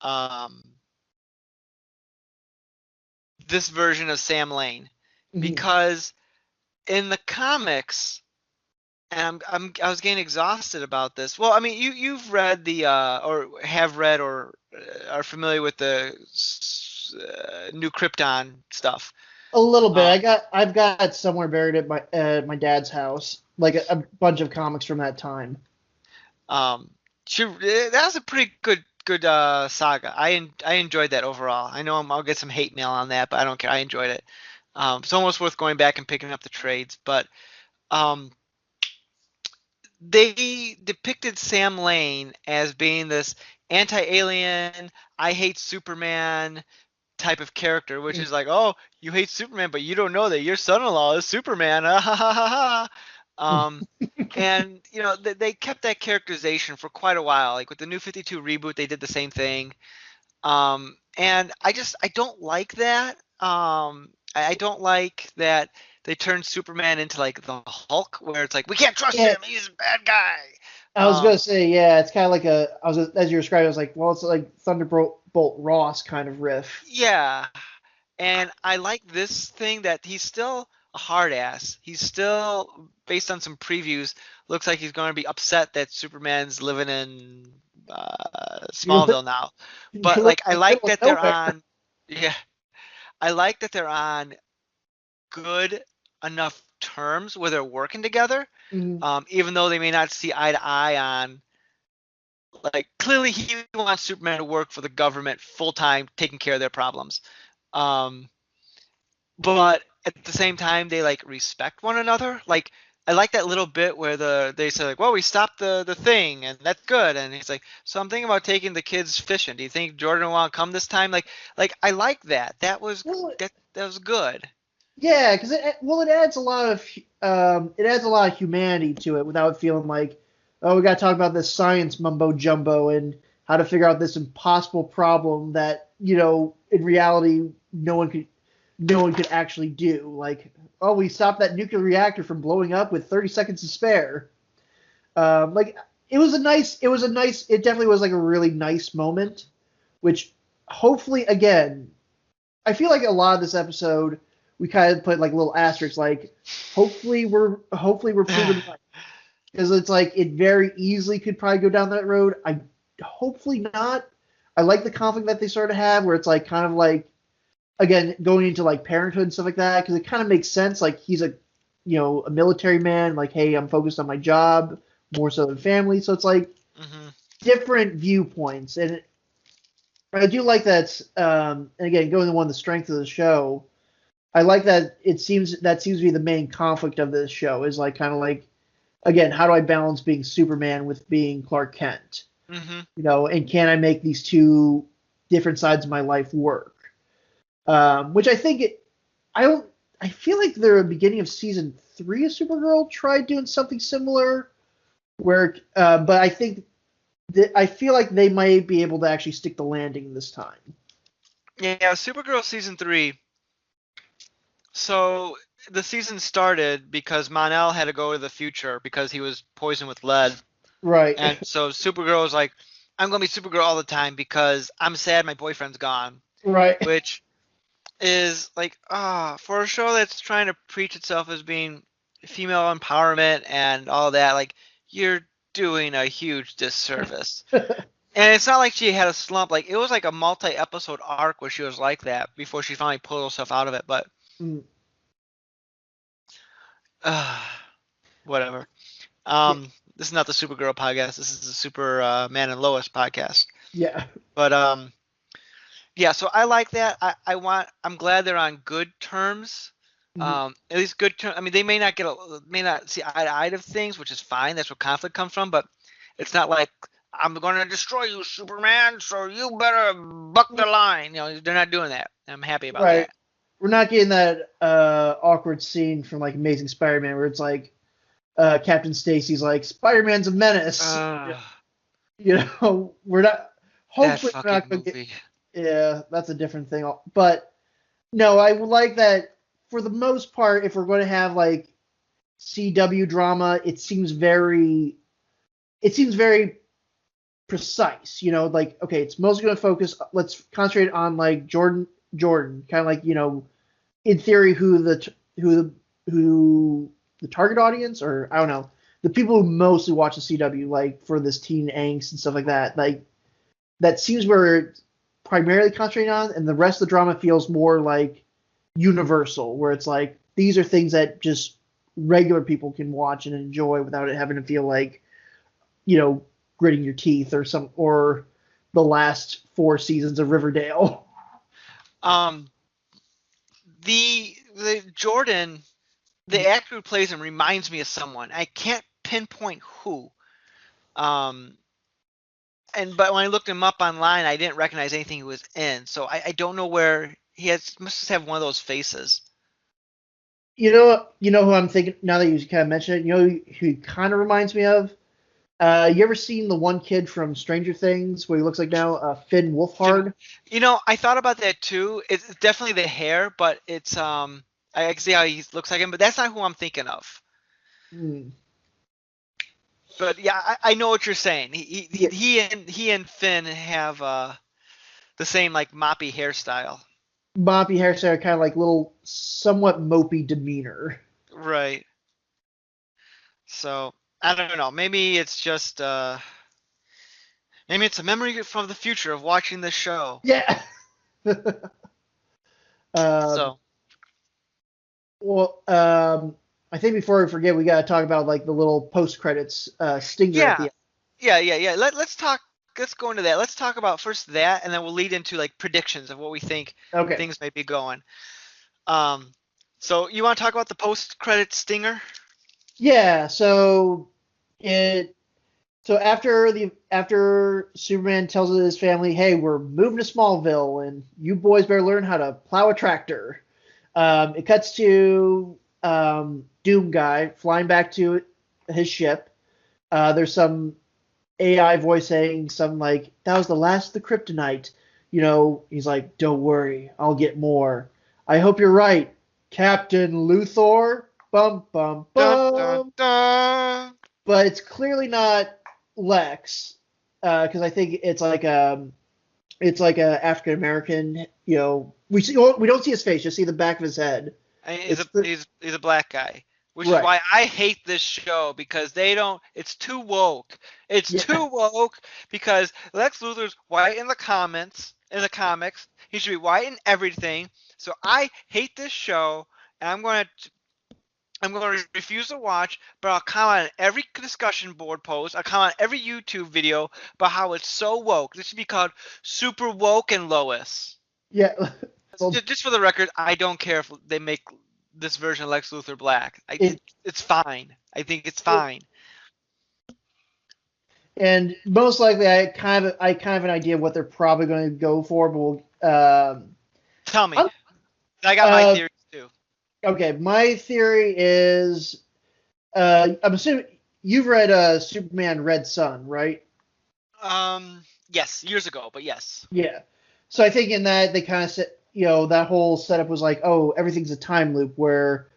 Speaker 1: um this version of Sam Lane
Speaker 2: Mhm.
Speaker 1: because in the comics, and I was getting exhausted about this. Well, I mean, you've read the or have read or are familiar with the new Krypton stuff.
Speaker 2: A little bit. I've got somewhere buried at my dad's house, like a bunch of comics from that time.
Speaker 1: That was a pretty good saga. I enjoyed that overall. I know I'll get some hate mail on that, but I don't care. I enjoyed it. It's almost worth going back and picking up the trades. But um, they depicted Sam Lane as being this anti-alien, I hate Superman type of character, which is like, oh, you hate Superman, but you don't know that your son-in-law is Superman. Ah, ha, ha, ha, ha. And they kept that characterization for quite a while. Like with the New 52 reboot, they did the same thing. And I don't like that. I don't like that they turned Superman into like the Hulk, where it's like we can't trust him. He's a bad guy.
Speaker 2: I was gonna say, yeah, it's kind of like as you described, I was like, well, it's like Thunderbolt Ross kind of riff.
Speaker 1: Yeah, and I like this thing that he's still a hard ass. He's still, based on some previews, looks like he's going to be upset that Superman's living in Smallville now. But like, I like that they're on. Yeah, I like that they're on good enough terms where they're working together, even though they may not see eye to eye on. Like, clearly he wants Superman to work for the government full time, taking care of their problems. But at the same time, they like respect one another. Like, I like that little bit where they say like, well, we stopped the thing, and that's good. And he's like, so I'm thinking about taking the kids fishing. Do you think Jordan will want to come this time? Like I like that. That was that was good.
Speaker 2: Yeah, because it adds a lot of humanity to it without feeling like, oh, we got to talk about this science mumbo jumbo and how to figure out this impossible problem that in reality no one could actually do. Like, oh, we stopped that nuclear reactor from blowing up with 30 seconds to spare. It definitely was like a really nice moment, which hopefully, again, I feel like a lot of this episode we kind of put like little asterisks, like hopefully we're proven right, because it's like it very easily could probably go down that road. Hopefully not. I like the conflict that they sort of have, where it's like kind of like, again, going into like parenthood and stuff like that, because it kind of makes sense. Like he's a military man. Like, hey, I'm focused on my job more so than family. So it's like different viewpoints, and I do like that. And again, going to one of the strengths of the show, I like that seems to be the main conflict of this show, is like kind of like, again, how do I balance being Superman with being Clark Kent? And can I make these two different sides of my life work? Which I think I feel like the beginning of season 3 of Supergirl tried doing something similar, where but I think I feel like they might be able to actually stick the landing this time.
Speaker 1: Yeah, Supergirl season 3. So the season started because Mon-El had to go to the future because he was poisoned with lead.
Speaker 2: Right.
Speaker 1: And so Supergirl was like, I'm going to be Supergirl all the time because I'm sad my boyfriend's gone.
Speaker 2: Right.
Speaker 1: Which is like, for a show that's trying to preach itself as being female empowerment and all that, like, you're doing a huge disservice. And it's not like she had a slump. Like, it was like a multi-episode arc where she was like that before she finally pulled herself out of it. But whatever. This is not the Supergirl podcast. This is the Superman and Lois podcast.
Speaker 2: Yeah.
Speaker 1: But yeah. So I like that. I'm glad they're on good terms. At least good terms. I mean, they may not see eye to eye of things, which is fine. That's where conflict comes from. But it's not like, I'm going to destroy you, Superman, so you better buck the line. They're not doing that. I'm happy about that.
Speaker 2: We're not getting that awkward scene from like Amazing Spider-Man where it's like Captain Stacy's like, Spider-Man's a menace. We're not. Hopefully, we're not going to get. Yeah, that's a different thing. But no, I would like that for the most part. If we're going to have like CW drama, it seems very precise. Like, okay, it's mostly going to focus. Let's concentrate on like Jordan, kind of like in theory, who the target audience, or I don't know, the people who mostly watch the CW, like for this teen angst and stuff like that, like that seems where it's primarily concentrating on, and the rest of the drama feels more like universal, where it's like these are things that just regular people can watch and enjoy without it having to feel like, gritting your teeth or the last 4 seasons of Riverdale.
Speaker 1: Um, the Jordan, the actor who plays him reminds me of someone. I can't pinpoint who. Um, but when I looked him up online, I didn't recognize anything he was in. So I don't know where he must just have one of those faces.
Speaker 2: You know who I'm thinking now that you kind of mentioned it. You know who he kind of reminds me of. You ever seen the one kid from Stranger Things, what he looks like now, Finn Wolfhard?
Speaker 1: I thought about that too. It's definitely the hair, but it's I can see how he looks like him, but that's not who I'm thinking of.
Speaker 2: Hmm.
Speaker 1: But yeah, I know what you're saying.
Speaker 2: Yeah,
Speaker 1: He and Finn have the same like moppy hairstyle.
Speaker 2: moppy hairstyle, kind of like little, somewhat mopey demeanor.
Speaker 1: Right. So I don't know. Maybe it's just maybe it's a memory from the future of watching this show.
Speaker 2: Yeah. um,
Speaker 1: So
Speaker 2: well, I think before we forget, we got to talk about like the little post credits stinger at the
Speaker 1: yeah,
Speaker 2: end.
Speaker 1: yeah. Let's talk. Let's go into that. Let's talk about first that, and then we'll lead into like predictions of what we think
Speaker 2: Okay.
Speaker 1: things might be going. Um, so you want to talk about the post-credit stinger?
Speaker 2: Yeah. It So after Superman tells his family, "Hey, we're moving to Smallville, and you boys better learn how to plow a tractor," it cuts to Doom guy flying back to his ship. There's some AI voice saying something like, "That was the last of the kryptonite." He's like, "Don't worry, I'll get more. I hope you're right, Captain Luthor." Bum bum
Speaker 1: Dun dun
Speaker 2: bum.
Speaker 1: dun.
Speaker 2: But it's clearly not Lex, because I think it's like a African American. We don't see his face, just see the back of his head.
Speaker 1: He's
Speaker 2: It's
Speaker 1: a he's a black guy, which is
Speaker 2: right,
Speaker 1: why I hate this show because they don't. It's too woke. It's
Speaker 2: yeah,
Speaker 1: too woke because Lex Luthor's white in the comments in the comics. He should be white in everything. So I hate this show, and I'm going to refuse to watch, but I'll comment on every discussion board post. I'll comment on every YouTube video about how it's so woke. This should be called Super Woke and Lois.
Speaker 2: yeah. Well,
Speaker 1: Just for the record, I don't care if they make this version of Lex Luthor black.
Speaker 2: it,
Speaker 1: It's fine. I think it's
Speaker 2: it
Speaker 1: fine.
Speaker 2: and most likely I kind of have an idea of what they're probably going to go for, but
Speaker 1: Tell me.
Speaker 2: I'm,
Speaker 1: I got my
Speaker 2: uh,
Speaker 1: theories too.
Speaker 2: okay. My theory is, I'm assuming you've read Superman Red Sun, right?
Speaker 1: Yes, years ago, but yes.
Speaker 2: Yeah. So I think in that they kind of said, that whole setup was like, oh, everything's a time loop where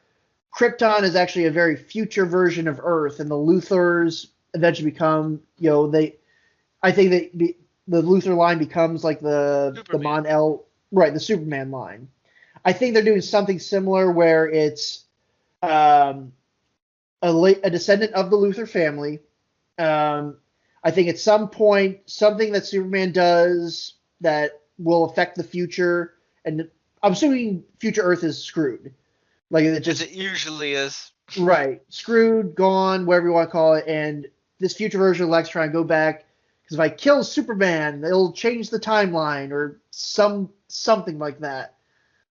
Speaker 2: Krypton is actually a very future version of Earth, and the Luthors eventually become, I think the Luthor line becomes like the
Speaker 1: Superman.
Speaker 2: Mon-El, right, the Superman line. I think they're doing something similar where it's um, a descendant of the Luthor family. Um, I think at some point something that Superman does that will affect the future, and I'm assuming future Earth is screwed. Like it
Speaker 1: As
Speaker 2: just
Speaker 1: it usually is.
Speaker 2: right, screwed, gone, whatever you want to call it. And this future version of Lex trying to go back because if I kill Superman, it'll change the timeline or something like that.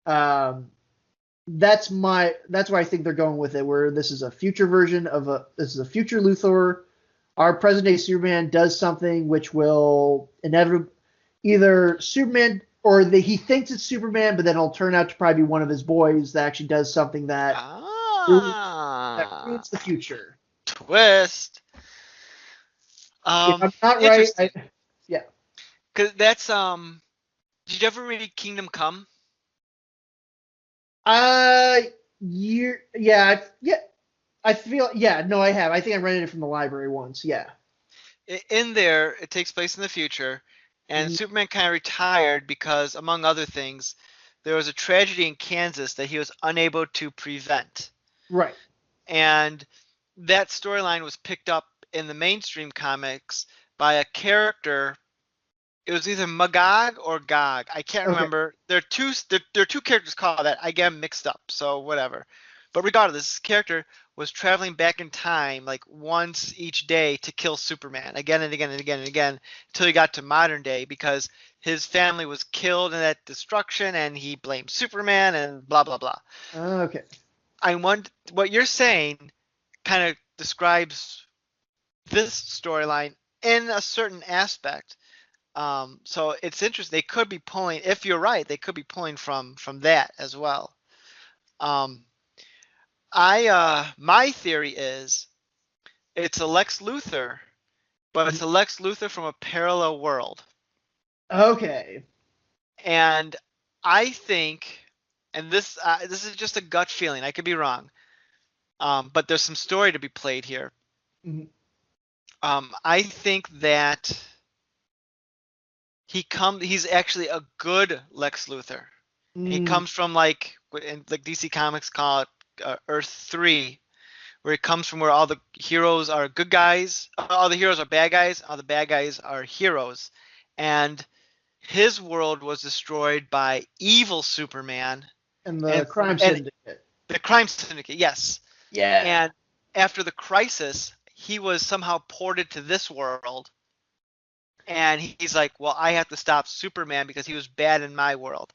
Speaker 2: Um, that's why I think they're going with it. Where this is a future version of this is a future Luthor. Our present day Superman does something which will inevitably either Superman or he thinks it's Superman, but then it'll turn out to probably be one of his boys that actually does something that ruins the
Speaker 1: Ah.
Speaker 2: future.
Speaker 1: Twist.
Speaker 2: If I'm not right,
Speaker 1: Interesting.
Speaker 2: yeah.
Speaker 1: Cause that's Did you ever read Kingdom Come?
Speaker 2: Uh, yeah. I feel, yeah. No, I have. I think I rented it from the library once. Yeah.
Speaker 1: In there, it takes place in the future, and
Speaker 2: Mhm.
Speaker 1: Superman kind of retired because, among other things, there was a tragedy in Kansas that he was unable to prevent.
Speaker 2: Right.
Speaker 1: And that storyline was picked up in the mainstream comics by a character It was either Magog or Gog. I can't
Speaker 2: Okay.
Speaker 1: remember. There are two characters called that. I get them mixed up, so whatever. But regardless, this character was traveling back in time like once each day to kill Superman again and again and again and again until he got to modern day because his family was killed in that destruction and he blamed Superman and blah blah blah.
Speaker 2: Okay.
Speaker 1: I want what you're saying kind of describes this storyline in a certain aspect. So it's interesting. They could be pulling, if you're right, they could be pulling from that as well. Um, my theory is it's a Lex Luthor, but it's a Lex Luthor from a parallel world.
Speaker 2: Okay.
Speaker 1: And I think, and this is just a gut feeling. I could be wrong, but there's some story to be played here.
Speaker 2: Mhm.
Speaker 1: I think that he's actually a good Lex Luthor. He
Speaker 2: Mm,
Speaker 1: comes from like DC Comics call it Earth 3, where he comes from where all the heroes are good guys, all the heroes are bad guys, all the bad guys are heroes. And his world was destroyed by evil Superman
Speaker 2: and the
Speaker 1: and
Speaker 2: crime
Speaker 1: and
Speaker 2: syndicate.
Speaker 1: the crime syndicate, yes.
Speaker 2: Yeah.
Speaker 1: And after the crisis, he was somehow ported to this world and he's like, "Well, I have to stop Superman because he was bad in my world."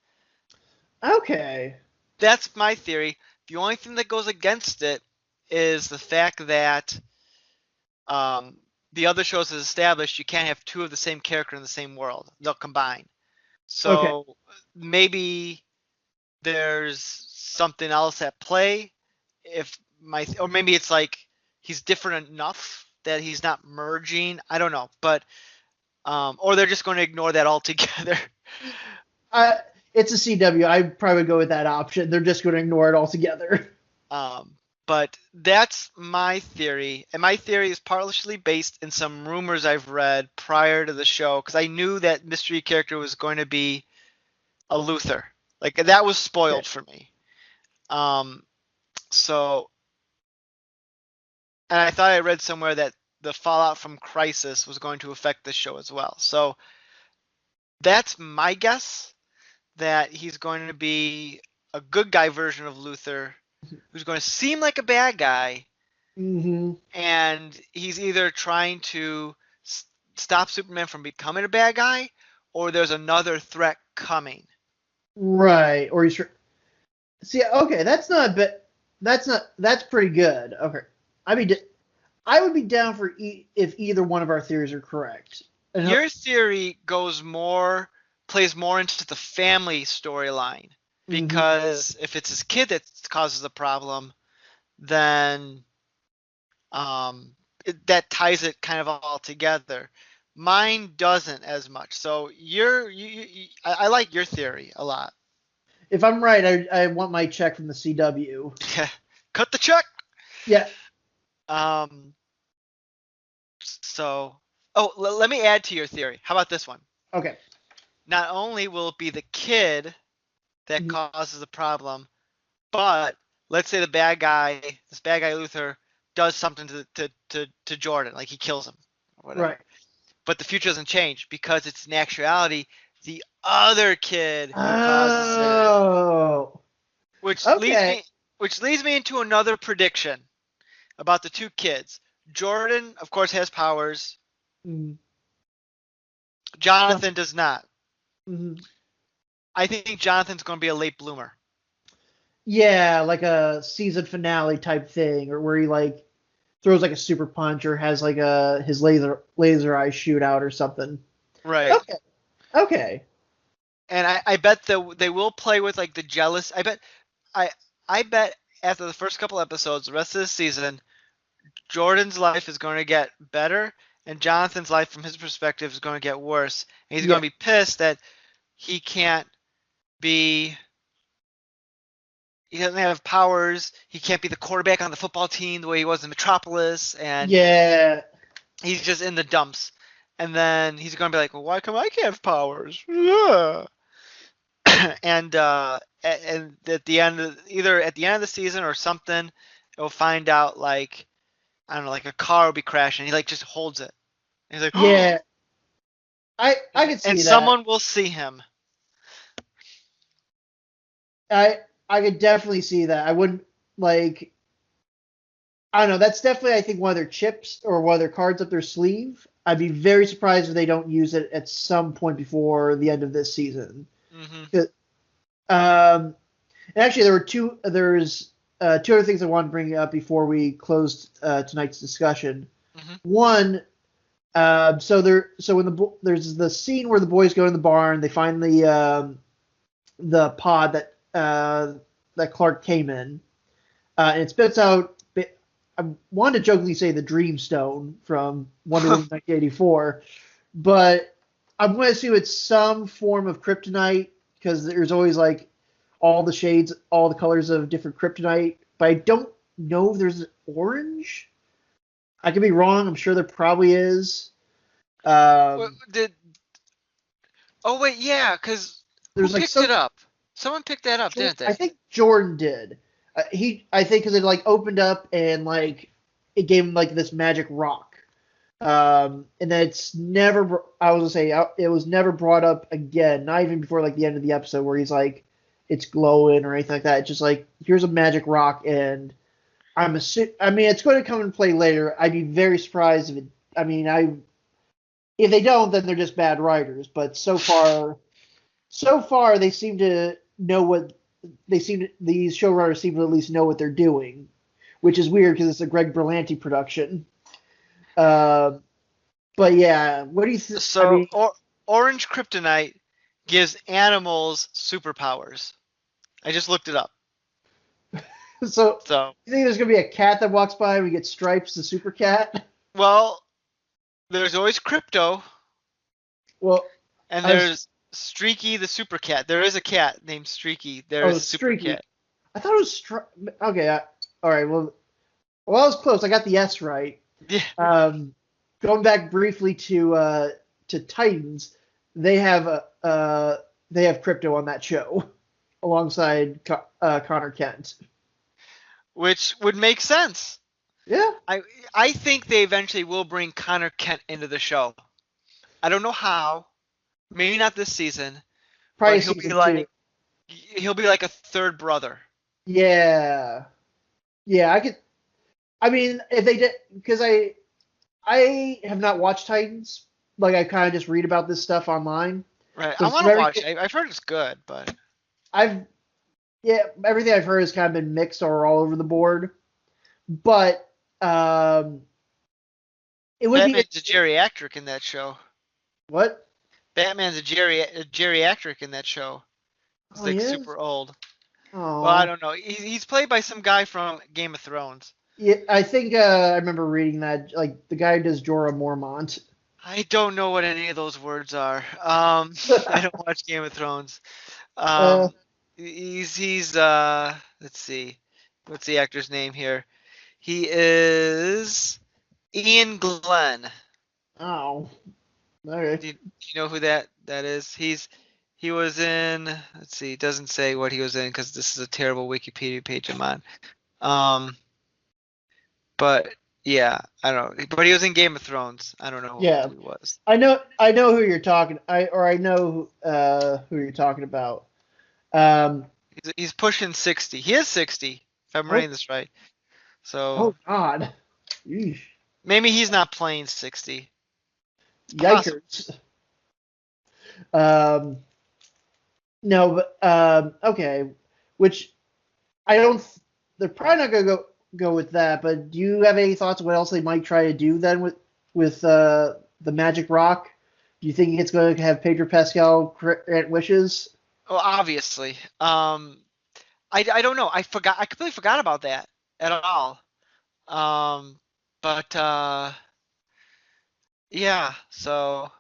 Speaker 2: Okay.
Speaker 1: That's my theory. The only thing that goes against it is the fact that um, the other shows has established you can't have two of the same character in the same world. They'll combine.
Speaker 2: Okay.
Speaker 1: So maybe there's something else at play. If or maybe it's like he's different enough that he's not merging. I don't know, but or they're just going to ignore that altogether.
Speaker 2: Uh, it's a CW. I'd probably go with that option. They're just going to ignore it altogether.
Speaker 1: Um, but that's my theory, and my theory is partially based in some rumors I've read prior to the show, because I knew that mystery character was going to be a Luthor. Like that was
Speaker 2: Okay.
Speaker 1: spoiled for me. Um, so, and I thought I read somewhere that the fallout from Crisis was going to affect this show as well. So that's my guess that he's going to be a good guy version of Luthor, who's going to seem like a bad guy,
Speaker 2: Mm-hmm.
Speaker 1: and he's either trying to stop Superman from becoming a bad guy, or there's another threat coming.
Speaker 2: Right. Or he's see. Okay, that's not. But that's not. That's pretty good. Okay. I mean, I would be down for if either one of our theories are correct. And
Speaker 1: Your theory plays more into the family storyline,
Speaker 2: mm-hmm.
Speaker 1: because if it's his kid that causes the problem, then that ties it kind of all together. Mine doesn't as much. So I like your theory a lot.
Speaker 2: If I'm right, I want my check from the CW.
Speaker 1: Cut the check.
Speaker 2: Yeah.
Speaker 1: Um. So, let me add to your theory. How about this one?
Speaker 2: Okay.
Speaker 1: Not only will it be the kid that
Speaker 2: Mhm.
Speaker 1: causes the problem, but let's say this bad guy Luther, does something to Jordan, like he kills him or whatever.
Speaker 2: Right.
Speaker 1: But the future doesn't change because it's in actuality the other kid who causes it,
Speaker 2: Oh.
Speaker 1: which leads
Speaker 2: Okay.
Speaker 1: me which leads me into another prediction about the two kids. Jordan, of course, has powers.
Speaker 2: Mm-hmm.
Speaker 1: Jonathan does not.
Speaker 2: Mm-hmm.
Speaker 1: I think Jonathan's going to be a late bloomer.
Speaker 2: Yeah, like a season finale type thing, or where he like throws like a super punch, or has like his laser eye shoot out or something.
Speaker 1: Right.
Speaker 2: Okay. Okay.
Speaker 1: And I bet that they will play with like the jealous. I I bet after the first couple episodes, the rest of the season, Jordan's life is going to get better, and Jonathan's life, from his perspective, is going to get worse. And he's
Speaker 2: Yeah.
Speaker 1: going to be pissed that he can't be. He doesn't have powers. He can't be the quarterback on the football team the way he was in Metropolis, and
Speaker 2: Yeah.
Speaker 1: he's just in the dumps. And then he's going to be like, "Well, why come I can't have powers?" Yeah. And at the end either at the end of the season or something, you'll find out like I don't know, like a car will be crashing. He like just holds it. And he's like, "Oh,
Speaker 2: Yeah. I could see
Speaker 1: And
Speaker 2: that.
Speaker 1: someone will see him.
Speaker 2: I could definitely see that. I wouldn't like. I don't know. That's definitely, I think, one of their chips or one of their cards up their sleeve. I'd be very surprised if they don't use it at some point before the end of this season.
Speaker 1: Mm-hmm.
Speaker 2: And actually, there's two other things I want to bring up before we close tonight's discussion.
Speaker 1: Mm-hmm.
Speaker 2: One, there's the scene where the boys go in the barn, they find the pod that Clark came in, and it spits out. I wanted to jokingly say the Dreamstone from Wonder Woman 1984, but I'm going to assume it's some form of kryptonite because there's always like all the shades, all the colors of different kryptonite. But I don't know if there's orange. I could be wrong. I'm sure there probably is.
Speaker 1: Oh wait, yeah, because who
Speaker 2: There's
Speaker 1: picked it up? Someone picked that up, didn't they?
Speaker 2: I think Jordan did. I think because it like opened up and like it gave him like this magic rock, and then it's never. I was gonna say it was never brought up again. Not even before like the end of the episode where he's like, it's glowing or anything like that. It's just like here's a magic rock, and I mean, it's going to come and play later. I'd be very surprised if it. I mean, if they don't, then they're just bad writers. But so far they seem to know what these showrunners seem to at least know what they're doing, which is weird because it's a Greg Berlanti production. But yeah, what do you think?
Speaker 1: So orange kryptonite gives animals superpowers. I just looked it up.
Speaker 2: So you think there's gonna be a cat that walks by and we get Stripes the super cat?
Speaker 1: Well, there's always Crypto.
Speaker 2: Well,
Speaker 1: and there's Streaky the super cat. There is a cat named Streaky. There's a super
Speaker 2: Streaky.
Speaker 1: cat.
Speaker 2: I thought it was okay. All right. Well, I was close. I got the S right.
Speaker 1: Yeah.
Speaker 2: Going back briefly to Titans, they have Crypto on that show alongside Connor Kent,
Speaker 1: which would make sense.
Speaker 2: Yeah.
Speaker 1: I think they eventually will bring Connor Kent into the show. I don't know how. Maybe not this season.
Speaker 2: Probably
Speaker 1: he'll be like a third brother.
Speaker 2: Yeah. Yeah, I could. I mean, if they did, because I have not watched Titans. Like I kind of just read about this stuff online.
Speaker 1: Right. I want to watch it. I've heard it's good, but
Speaker 2: everything I've heard has kind of been mixed or all over the board. But it would
Speaker 1: Batman's a geriatric in that show.
Speaker 2: What?
Speaker 1: Batman's a geriatric in that show. He's like super old.
Speaker 2: Oh.
Speaker 1: Well, I don't know. He's played by some guy from Game of Thrones.
Speaker 2: Yeah, I think I remember reading that. Like the guy who does Jorah Mormont.
Speaker 1: I don't know what any of those words are. I don't watch Game of Thrones. He's let's see, what's the actor's name here? He is Ian Glenn.
Speaker 2: Oh. Okay.
Speaker 1: Do you know who that is? He was in. Let's see. It doesn't say what he was in because this is a terrible Wikipedia page I'm on. But yeah, I don't know. But he was in Game of Thrones. I don't know who he was.
Speaker 2: I know who you're talking. I know who you're talking about.
Speaker 1: He's pushing 60. He is 60, if I'm reading this right. So.
Speaker 2: Oh God. Eesh.
Speaker 1: Maybe he's not playing 60.
Speaker 2: Yikers. No, but okay. Which I don't. They're probably not gonna go with that. But do you have any thoughts on what else they might try to do then with the Magic Rock? Do you think it's going to have Pedro Pascal grant wishes?
Speaker 1: Well, obviously. I don't know. I completely forgot about that at all. Yeah. So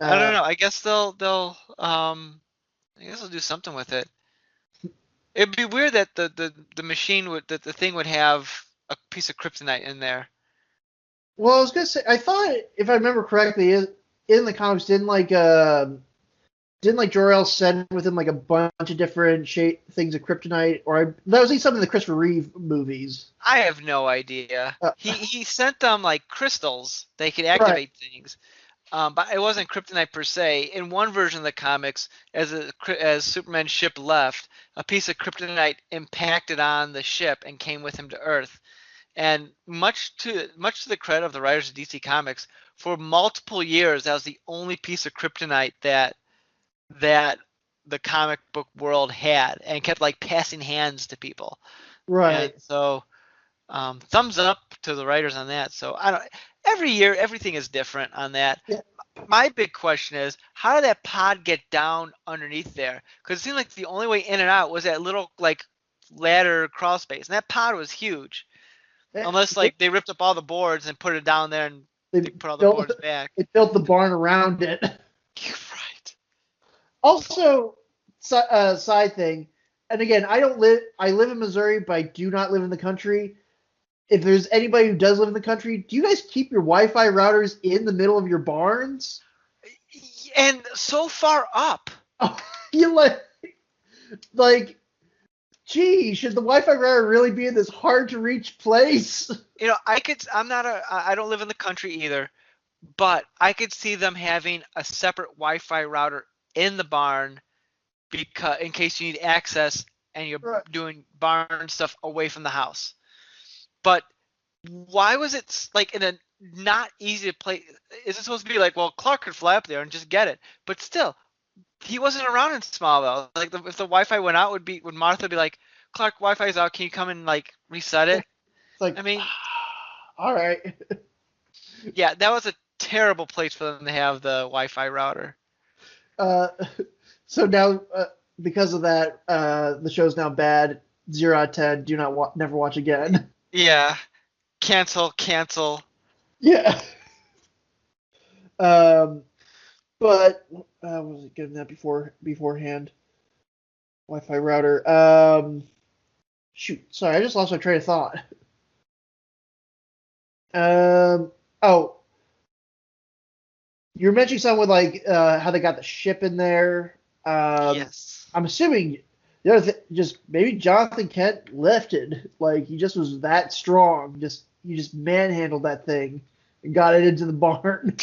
Speaker 1: I don't know. I guess they'll do something with it. It'd be weird that the machine the thing would have a piece of kryptonite in there.
Speaker 2: Well, I was gonna say, I thought if I remember correctly, in the comics, didn't Jor-El send with him like a bunch of different things of kryptonite, or that was something in the Christopher Reeve movies.
Speaker 1: I have no idea. He sent them like crystals. They could activate things. But it wasn't kryptonite per se. In one version of the comics, as Superman's ship left, a piece of kryptonite impacted on the ship and came with him to Earth. And much to the credit of the writers of DC Comics, for multiple years that was the only piece of kryptonite that the comic book world had, and kept like passing hands to people. And
Speaker 2: Right.
Speaker 1: so, thumbs up to the writers on that. So I don't. Every year, everything is different on that.
Speaker 2: Yeah.
Speaker 1: My big question is, how did that pod get down underneath there? Because it seemed like the only way in and out was that little like ladder crawl space, and that pod was huge. Unless like they ripped up all the boards and put it down there and
Speaker 2: They
Speaker 1: they put all the
Speaker 2: built
Speaker 1: boards back.
Speaker 2: they built the barn around it.
Speaker 1: Right.
Speaker 2: Also, side thing, and again, I live in Missouri, but I do not live in the country. If there's anybody who does live in the country, do you guys keep your Wi-Fi routers in the middle of your barns?
Speaker 1: And so far up.
Speaker 2: Oh, you like, gee, should the Wi-Fi router really be in this hard to reach place?
Speaker 1: You know, I don't live in the country either, but I could see them having a separate Wi-Fi router in the barn because in case you need access and you're
Speaker 2: Right.
Speaker 1: doing barn stuff away from the house. But why was it like in a not easy to play? Is it supposed to be like, well, Clark could fly up there and just get it? But still, he wasn't around in Smallville. Like if the Wi-Fi went out, would Martha be like, Clark, Wi-Fi's out. Can you come and like reset it?
Speaker 2: It's like,
Speaker 1: I mean,
Speaker 2: all right.
Speaker 1: yeah, that was a terrible place for them to have the Wi-Fi router.
Speaker 2: So now, because of that, the show's now bad. 0 out of 10. Do not never watch again.
Speaker 1: Yeah, cancel.
Speaker 2: Yeah. But was it getting that beforehand? Wi-Fi router. Shoot, sorry, I just lost my train of thought. Oh, you were mentioning something with like how they got the ship in there.
Speaker 1: Yes.
Speaker 2: I'm assuming the other just maybe Jonathan Kent lifted, like he just was that strong. He just manhandled that thing and got it into the barn.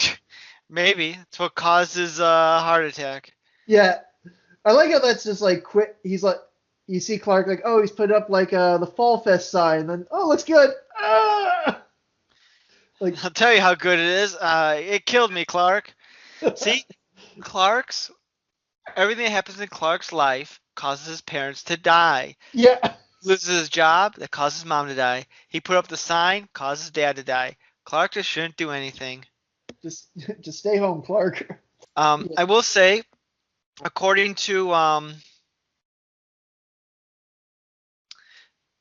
Speaker 1: Maybe it's what causes a heart attack.
Speaker 2: Yeah, I like how that's just like quick. He's like, you see Clark like, oh, he's put up like the Fall Fest sign, and then oh, looks good. Ah! Like,
Speaker 1: I'll tell you how good it is. It killed me, Clark. See, everything that happens in Clark's life causes his parents to die.
Speaker 2: yeah,
Speaker 1: Loses his job, that causes mom to die. He put up the sign, causes dad to die. Clark just shouldn't do anything.
Speaker 2: just stay home, Clark.
Speaker 1: I will say, according to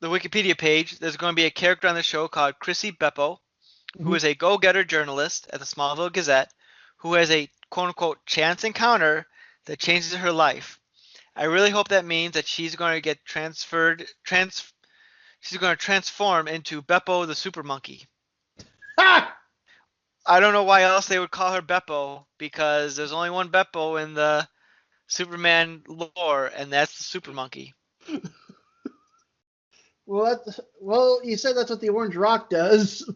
Speaker 1: the Wikipedia page, there's going to be a character on the show called Chrissy Beppo, who is a go-getter journalist at the Smallville Gazette, who has a quote-unquote chance encounter that changes her life. I really hope that means that she's going to get she's going to transform into Beppo the Super Monkey.
Speaker 2: Ha!
Speaker 1: I don't know why else they would call her Beppo, because there's only one Beppo in the Superman lore, and that's the Super Monkey.
Speaker 2: Well, you said that's what the Orange Rock does.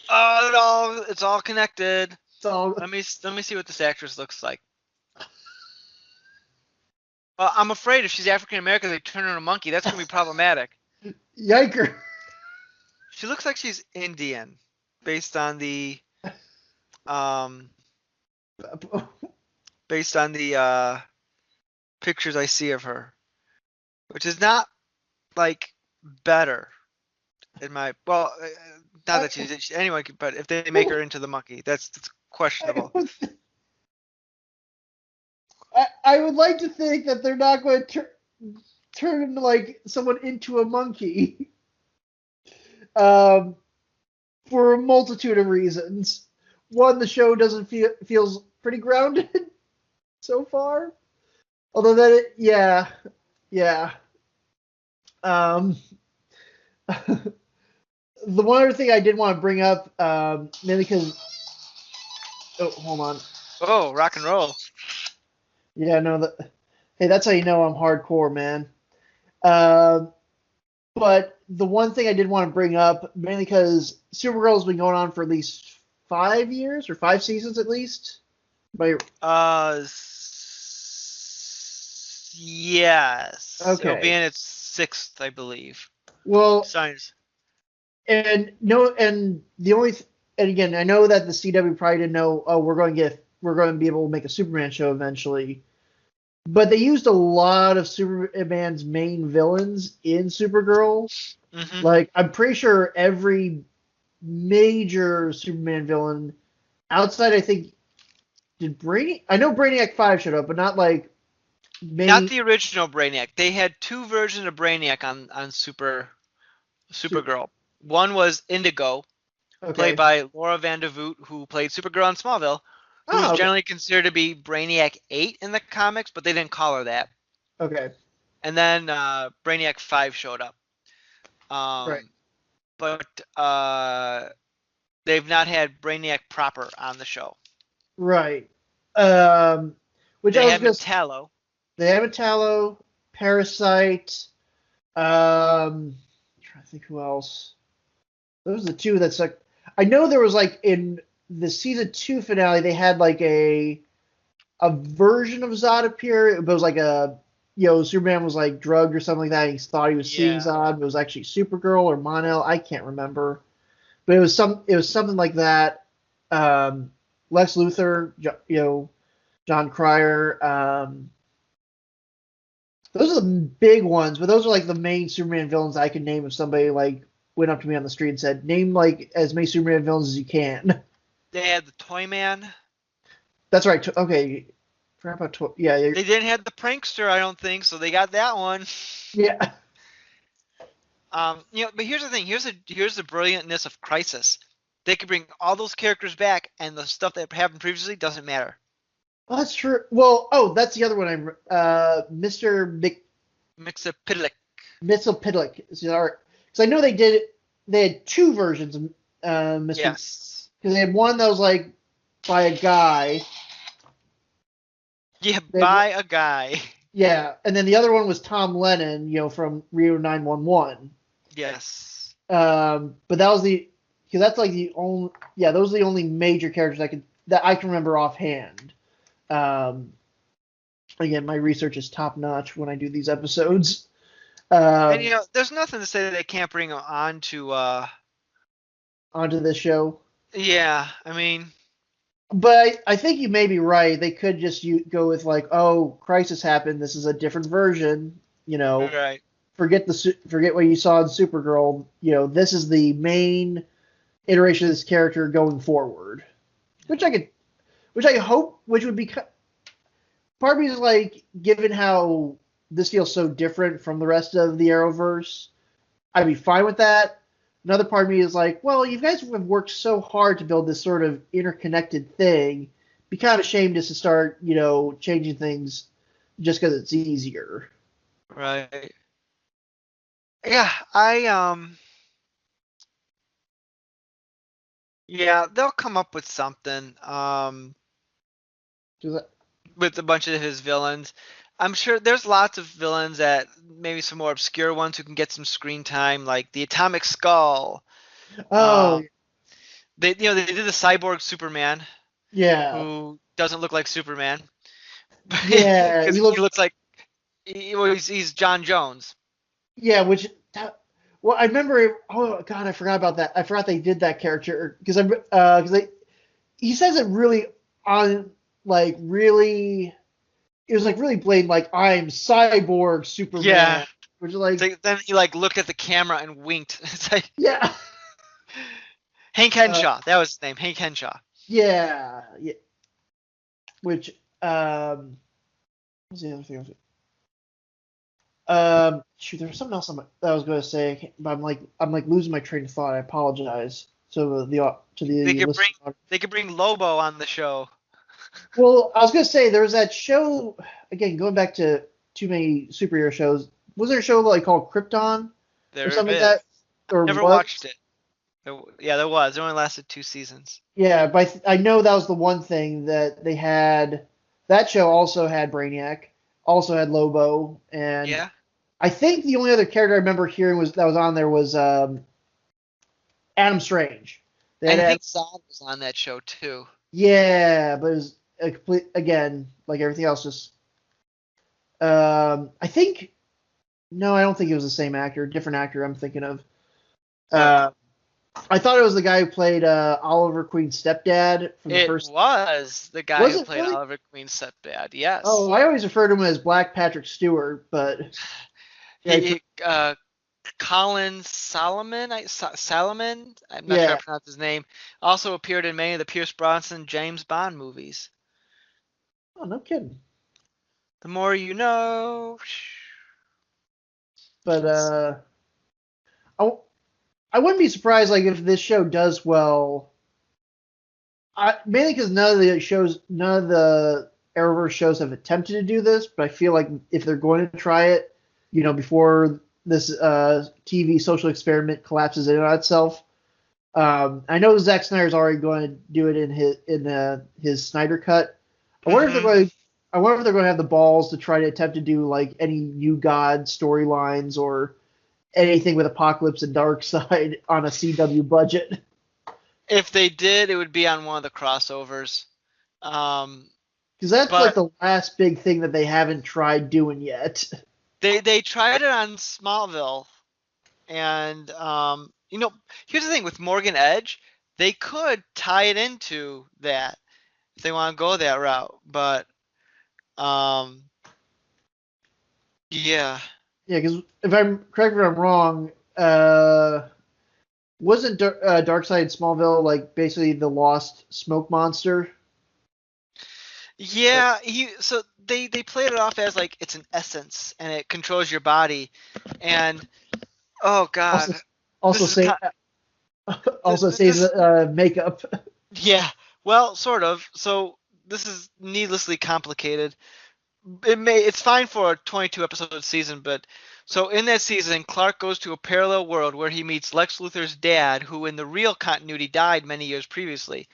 Speaker 1: Oh, it's all connected.
Speaker 2: So
Speaker 1: Let me see what this actress looks like. I'm afraid if she's African American, they turn her into a monkey. That's gonna be problematic.
Speaker 2: yiker.
Speaker 1: She looks like she's Indian, based on the pictures I see of her, which is not like better in my not that she's anyone, but if they make her into the monkey, that's questionable.
Speaker 2: I would like to think that they're not going to turn like someone into a monkey. For a multitude of reasons. One, the show doesn't feels pretty grounded so far. Although yeah. The one other thing I did want to bring up, mainly because, oh, hold on.
Speaker 1: Oh, rock and roll.
Speaker 2: Yeah, no, hey, that's how you know I'm hardcore, man. But the one thing I did want to bring up, mainly because Supergirl's been going on for at least 5 years or 5 seasons at least.
Speaker 1: Yes. It'll be
Speaker 2: Okay.
Speaker 1: in its 6th, I believe.
Speaker 2: Well,
Speaker 1: Science.
Speaker 2: and no, and the only, and again, I know that the CW probably didn't know. Oh, we're going to be able to make a Superman show eventually. But they used a lot of Superman's main villains in Supergirl.
Speaker 1: Mm-hmm.
Speaker 2: Like, I'm pretty sure every major Superman villain outside, I think, did Brainiac? I know Brainiac 5 showed up, but not like
Speaker 1: Not
Speaker 2: main.
Speaker 1: the original Brainiac. They had 2 versions of Brainiac on Supergirl. One was Indigo, played
Speaker 2: Okay.
Speaker 1: by Laura Vandervoot, who played Supergirl on Smallville, who is
Speaker 2: Oh, okay.
Speaker 1: generally considered to be Brainiac 8 in the comics, but they didn't call her that.
Speaker 2: Okay.
Speaker 1: And then Brainiac 5 showed up.
Speaker 2: Right.
Speaker 1: But they've not had Brainiac proper on the show.
Speaker 2: Right. Which
Speaker 1: They
Speaker 2: I was
Speaker 1: have
Speaker 2: just.
Speaker 1: Metallo.
Speaker 2: They have Metallo, Parasite. I'm trying to think who else. Those are the two that's like. I know there was like in the season 2 finale they had like a version of Zod appear. It was like Superman was like drugged or something like that. And he thought he was seeing
Speaker 1: Yeah.
Speaker 2: Zod, but it was actually Supergirl or Mon-El. I can't remember, but it was something like that. Lex Luthor, John Cryer. Those are the big ones, but those are like the main Superman villains I can name if somebody like went up to me on the street and said, "Name like as many Superman villains as you can."
Speaker 1: They had the Toyman.
Speaker 2: That's right. Okay, forgot about yeah.
Speaker 1: They didn't have the Prankster, I don't think, so they got that one.
Speaker 2: Yeah.
Speaker 1: But here's the thing. Here's the brilliantness of Crisis. They could bring all those characters back, and the stuff that happened previously doesn't matter.
Speaker 2: Well, that's true. Well, that's the other one. Mr.
Speaker 1: Mixapidlick.
Speaker 2: Mitsopidlick is the art because I know they did it. They had 2 versions of Mr.
Speaker 1: Yes.
Speaker 2: Because they had one that was like by a guy.
Speaker 1: Yeah, by a guy.
Speaker 2: Yeah, and then the other one was Tom Lennon, from Rio 911.
Speaker 1: Yes.
Speaker 2: But that was because that's like the only, those are the only major characters that I can remember offhand. Again, my research is top notch when I do these episodes.
Speaker 1: And there's nothing to say that they can't bring them onto
Speaker 2: this show.
Speaker 1: Yeah, I mean.
Speaker 2: But I think you may be right. They could just go with like, oh, Crisis happened. This is a different version.
Speaker 1: Right.
Speaker 2: Forget what you saw in Supergirl. This is the main iteration of this character going forward. Which I hope, which would be. Part of me is like, given how this feels so different from the rest of the Arrowverse, I'd be fine with that. Another part of me is like, well, you guys have worked so hard to build this sort of interconnected thing. Be kind of ashamed just to start, changing things just because it's easier.
Speaker 1: Right. Yeah, yeah, they'll come up with something. With a bunch of his villains. I'm sure there's lots of villains that maybe some more obscure ones who can get some screen time, like the Atomic Skull.
Speaker 2: Oh,
Speaker 1: they did the cyborg Superman.
Speaker 2: Yeah.
Speaker 1: Who doesn't look like Superman.
Speaker 2: Yeah,
Speaker 1: because he looks like he's John Jones.
Speaker 2: Yeah, I remember. Oh God, I forgot about that. I forgot they did that character because he says it really on like really. It was like really blatant, like I'm cyborg Superman.
Speaker 1: Yeah.
Speaker 2: Which is like
Speaker 1: then he like looked at the camera and winked. It's like
Speaker 2: yeah.
Speaker 1: Hank Henshaw, that was his name, Hank Henshaw.
Speaker 2: Yeah. Which what was the other thing? Shoot, there was something else that I was going to say, but I'm like losing my train of thought. I apologize. So
Speaker 1: they could bring Lobo on the show.
Speaker 2: Well, I was going to say there was that show again. Going back to too many superhero shows, was there a show like called Krypton or something like that? Or
Speaker 1: never watched it. There was. It only lasted 2 seasons.
Speaker 2: Yeah, but I know that was the one thing that they had. That show also had Brainiac, also had Lobo, and
Speaker 1: yeah.
Speaker 2: I think the only other character I remember hearing that was on there was Adam Strange. They
Speaker 1: And
Speaker 2: had
Speaker 1: I
Speaker 2: to
Speaker 1: think Zod was on that show too.
Speaker 2: yeah, but it was a complete again, like everything else, just I think no, I don't think it was the same actor, different actor I'm thinking of.
Speaker 1: Oh,
Speaker 2: I thought it was the guy who played Oliver Queen's stepdad from the
Speaker 1: it
Speaker 2: first.
Speaker 1: was the guy
Speaker 2: Was
Speaker 1: who
Speaker 2: it
Speaker 1: played
Speaker 2: really?
Speaker 1: Oliver Queen's stepdad. Yes.
Speaker 2: Oh, I always refer to him as Black Patrick Stewart, but yeah,
Speaker 1: Colin Solomon, Salomon, I'm not sure how
Speaker 2: yeah.
Speaker 1: to pronounce his name, also appeared in many of the Pierce Brosnan James Bond movies.
Speaker 2: Oh, no kidding.
Speaker 1: The more you know.
Speaker 2: But I, I wouldn't be surprised like if this show does well. Mainly because none of the Arrowverse shows have attempted to do this. But I feel like if they're going to try it, before this TV social experiment collapses in on itself, I know Zack Snyder's already going to do it in his Snyder cut. I wonder if they're
Speaker 1: Hmm.
Speaker 2: going. I wonder if they're going to have the balls to try to attempt to do like any New God storylines or anything with Apocalypse and Darkseid on a CW budget.
Speaker 1: If they did, it would be on one of the crossovers. Um,
Speaker 2: Because that's like
Speaker 1: but
Speaker 2: the last big thing that they haven't tried doing yet.
Speaker 1: they tried it on Smallville, and here's the thing with Morgan Edge, they could tie it into that if they want to go that route. But um, yeah.
Speaker 2: Yeah, because if I'm correct, if I'm wrong, wasn't Darkseid Smallville like basically the lost smoke monster?
Speaker 1: Yeah, so they played it off as like it's an essence and it controls your body, and oh
Speaker 2: Also,
Speaker 1: god,
Speaker 2: also
Speaker 1: this is
Speaker 2: say
Speaker 1: kind
Speaker 2: also saves
Speaker 1: this
Speaker 2: makeup.
Speaker 1: yeah, well, sort of. So this is needlessly complicated. It's fine for a 22 episode season, but so in that season, Clark goes to a parallel world where he meets Lex Luthor's dad, who in the real continuity died many years previously.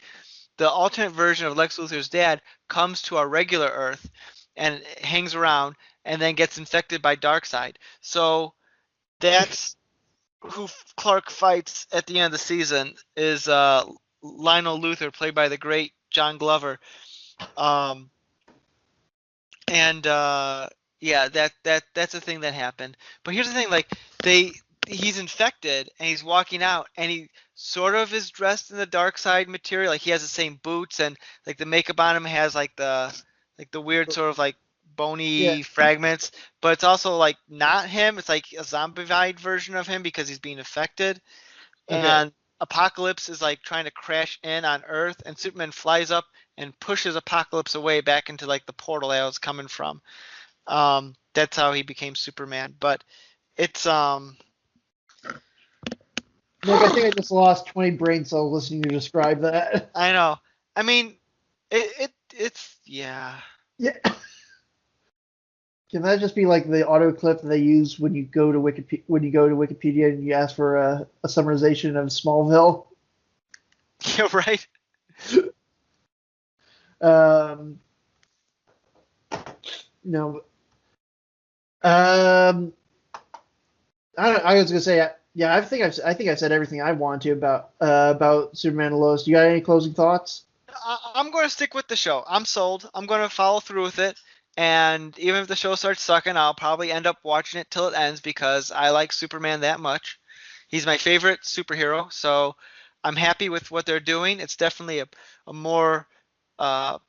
Speaker 1: The alternate version of Lex Luthor's dad comes to our regular Earth and hangs around and then gets infected by Darkseid. So that's who Clark fights at the end of the season is Lionel Luthor, played by the great John Glover. Um, and yeah, that's a thing that happened. But here's the thing, like they he's infected and he's walking out and he sort of is dressed in the dark side material. Like he has the same boots and like the makeup on him has like the weird sort of like
Speaker 2: Yeah.
Speaker 1: bony fragments, but it's also like not him. It's like a zombified version of him because he's being affected.
Speaker 2: Okay.
Speaker 1: And Apocalypse is like trying to crash in on Earth, and Superman flies up and pushes Apocalypse away back into like the portal that I was coming from. That's how he became Superman. But it's
Speaker 2: Nick, I think I just lost 20 brain cells listening to you describe that.
Speaker 1: I know. I mean, it's yeah.
Speaker 2: Yeah. Can that just be like the auto clip that they use when you go to Wikipedia and you ask for a summarization of Smallville?
Speaker 1: Yeah, right.
Speaker 2: Um, no. I don't know, I was gonna say, yeah, I think I've said everything I want to about Superman and Lois. You got any closing thoughts?
Speaker 1: I'm going to stick with the show. I'm sold. I'm going to follow through with it. And even if the show starts sucking, I'll probably end up watching it till it ends because I like Superman that much. He's my favorite superhero, so I'm happy with what they're doing. It's definitely a more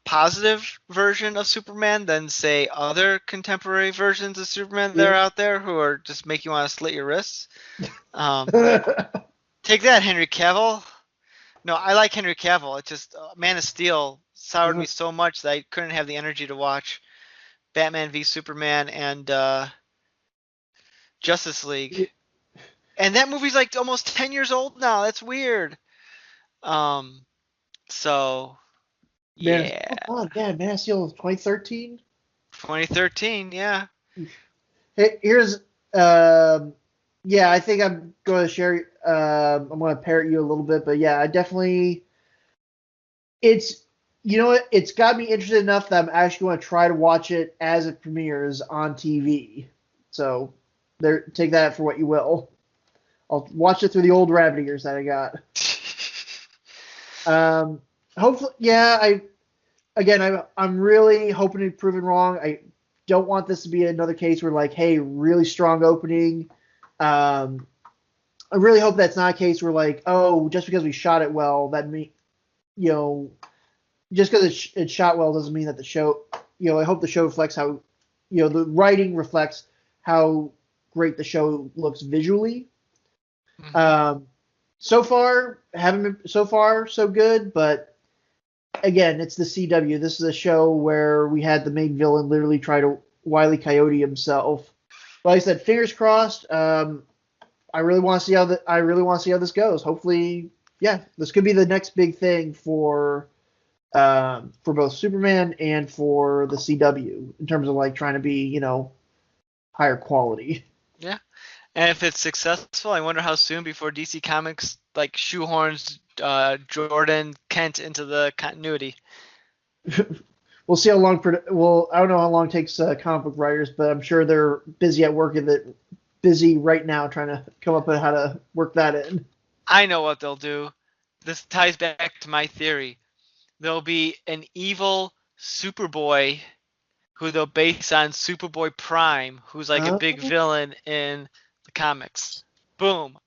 Speaker 1: positive version of Superman than, say, other contemporary versions of Superman that
Speaker 2: Yeah.
Speaker 1: are out there who are just make you want to slit your wrists. Take that, Henry Cavill. No, I like Henry Cavill. It's just Man of Steel soured me so much that I couldn't have the energy to watch Batman v Superman and Justice League. And that movie's like almost 10 years old now. That's weird. So
Speaker 2: Man,
Speaker 1: yeah,
Speaker 2: oh God, yeah, Man of Steel 2013.
Speaker 1: 2013, yeah.
Speaker 2: Hey, here's yeah, I think I'm going to share. I'm going to parrot you a little bit, but yeah, I definitely. It's what, it's got me interested enough that I'm actually going to try to watch it as it premieres on TV. So, take that for what you will. I'll watch it through the old rabbit ears that I got. Hopefully, yeah. I'm really hoping to be proven wrong. I don't want this to be another case where like, hey, really strong opening. I really hope that's not a case where like, oh, just because we shot it well, that mean, you know, just because it's shot well doesn't mean that the show, I hope the show reflects how, the writing reflects how great the show looks visually.
Speaker 1: Mhm.
Speaker 2: So far, haven't been so far so good, but again, it's the CW. This is a show where we had the main villain literally try to Wile E. Coyote himself. Like I said, fingers crossed. I really want to see how this goes. Hopefully, yeah, this could be the next big thing for both Superman and for the CW in terms of like trying to be higher quality.
Speaker 1: Yeah. And if it's successful, I wonder how soon before DC Comics like shoehorns Jordan Kent into the continuity.
Speaker 2: We'll see how long. Well, I don't know how long it takes comic book writers, but I'm sure they're busy at work of it, busy right now trying to come up with how to work that in.
Speaker 1: I know what they'll do. This ties back to my theory. There'll be an evil Superboy who they'll base on Superboy Prime, who's like a big villain in the comics. Boom.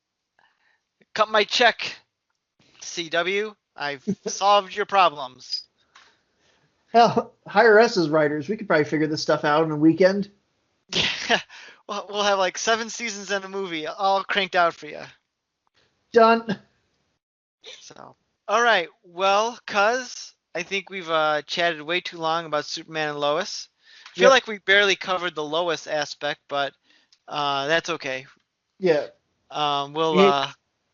Speaker 1: Cut my check, CW. I've solved your problems.
Speaker 2: Hell, hire us as writers. We could probably figure this stuff out in a weekend.
Speaker 1: Yeah. We'll have like 7 seasons and a movie all cranked out for you.
Speaker 2: Done.
Speaker 1: So, all right. Well, cuz I think we've chatted way too long about Superman and Lois. I feel like we barely covered the Lois aspect, but that's okay.
Speaker 2: Yeah.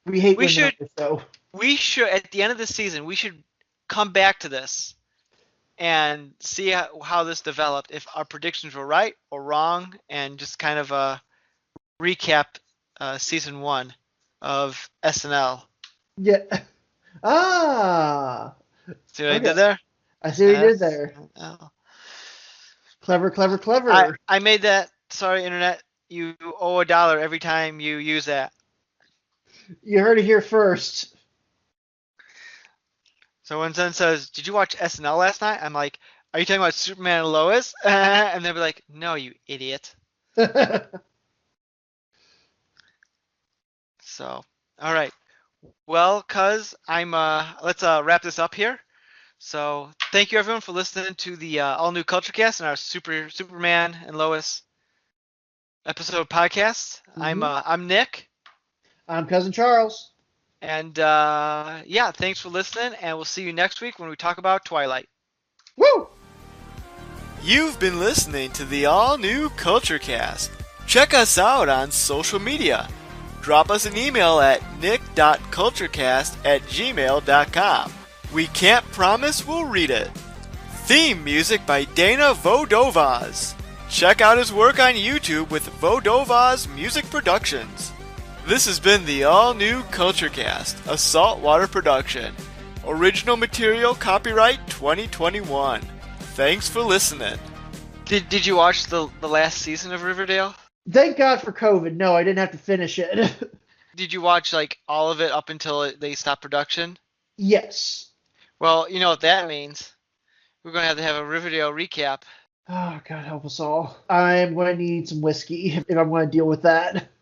Speaker 1: We
Speaker 2: hate
Speaker 1: we should
Speaker 2: numbers, so.
Speaker 1: we should at the end of the season we should come back to this and see how this developed, if our predictions were right or wrong, and just kind of recap season 1 of SNL.
Speaker 2: Yeah. Ah.
Speaker 1: See what I did there?
Speaker 2: I see what you did there. Clever, clever, clever.
Speaker 1: I made that. Sorry, internet. You owe $1 every time you use that.
Speaker 2: You heard it here first.
Speaker 1: So when someone says, "Did you watch SNL last night?" I'm like, "Are you talking about Superman and Lois?" And they'll be like, "No, you idiot." So, all right. Well, cuz let's wrap this up here. So, thank you everyone for listening to the all new Culture Cast and our Superman and Lois episode podcast.
Speaker 2: Mm-hmm.
Speaker 1: I'm Nick.
Speaker 2: I'm Cousin Charles.
Speaker 1: And yeah, thanks for listening, and we'll see you next week when we talk about Twilight.
Speaker 2: Woo!
Speaker 3: You've been listening to the all-new Culture Cast. Check us out on social media. Drop us an email at nick.culturecast@gmail.com. We can't promise we'll read it. Theme music by Dana Vodovaz. Check out his work on YouTube with Vodovaz Music Productions. This has been the all-new Culture Cast, a saltwater production. Original material copyright 2021. Thanks for listening.
Speaker 1: Did you watch the last season of Riverdale?
Speaker 2: Thank God for COVID. No, I didn't have to finish it.
Speaker 1: Did you watch like all of it up until they stopped production?
Speaker 2: Yes.
Speaker 1: Well, you know what that means. We're going to have a Riverdale recap.
Speaker 2: Oh, God help us all. I'm going to need some whiskey if I'm going to deal with that.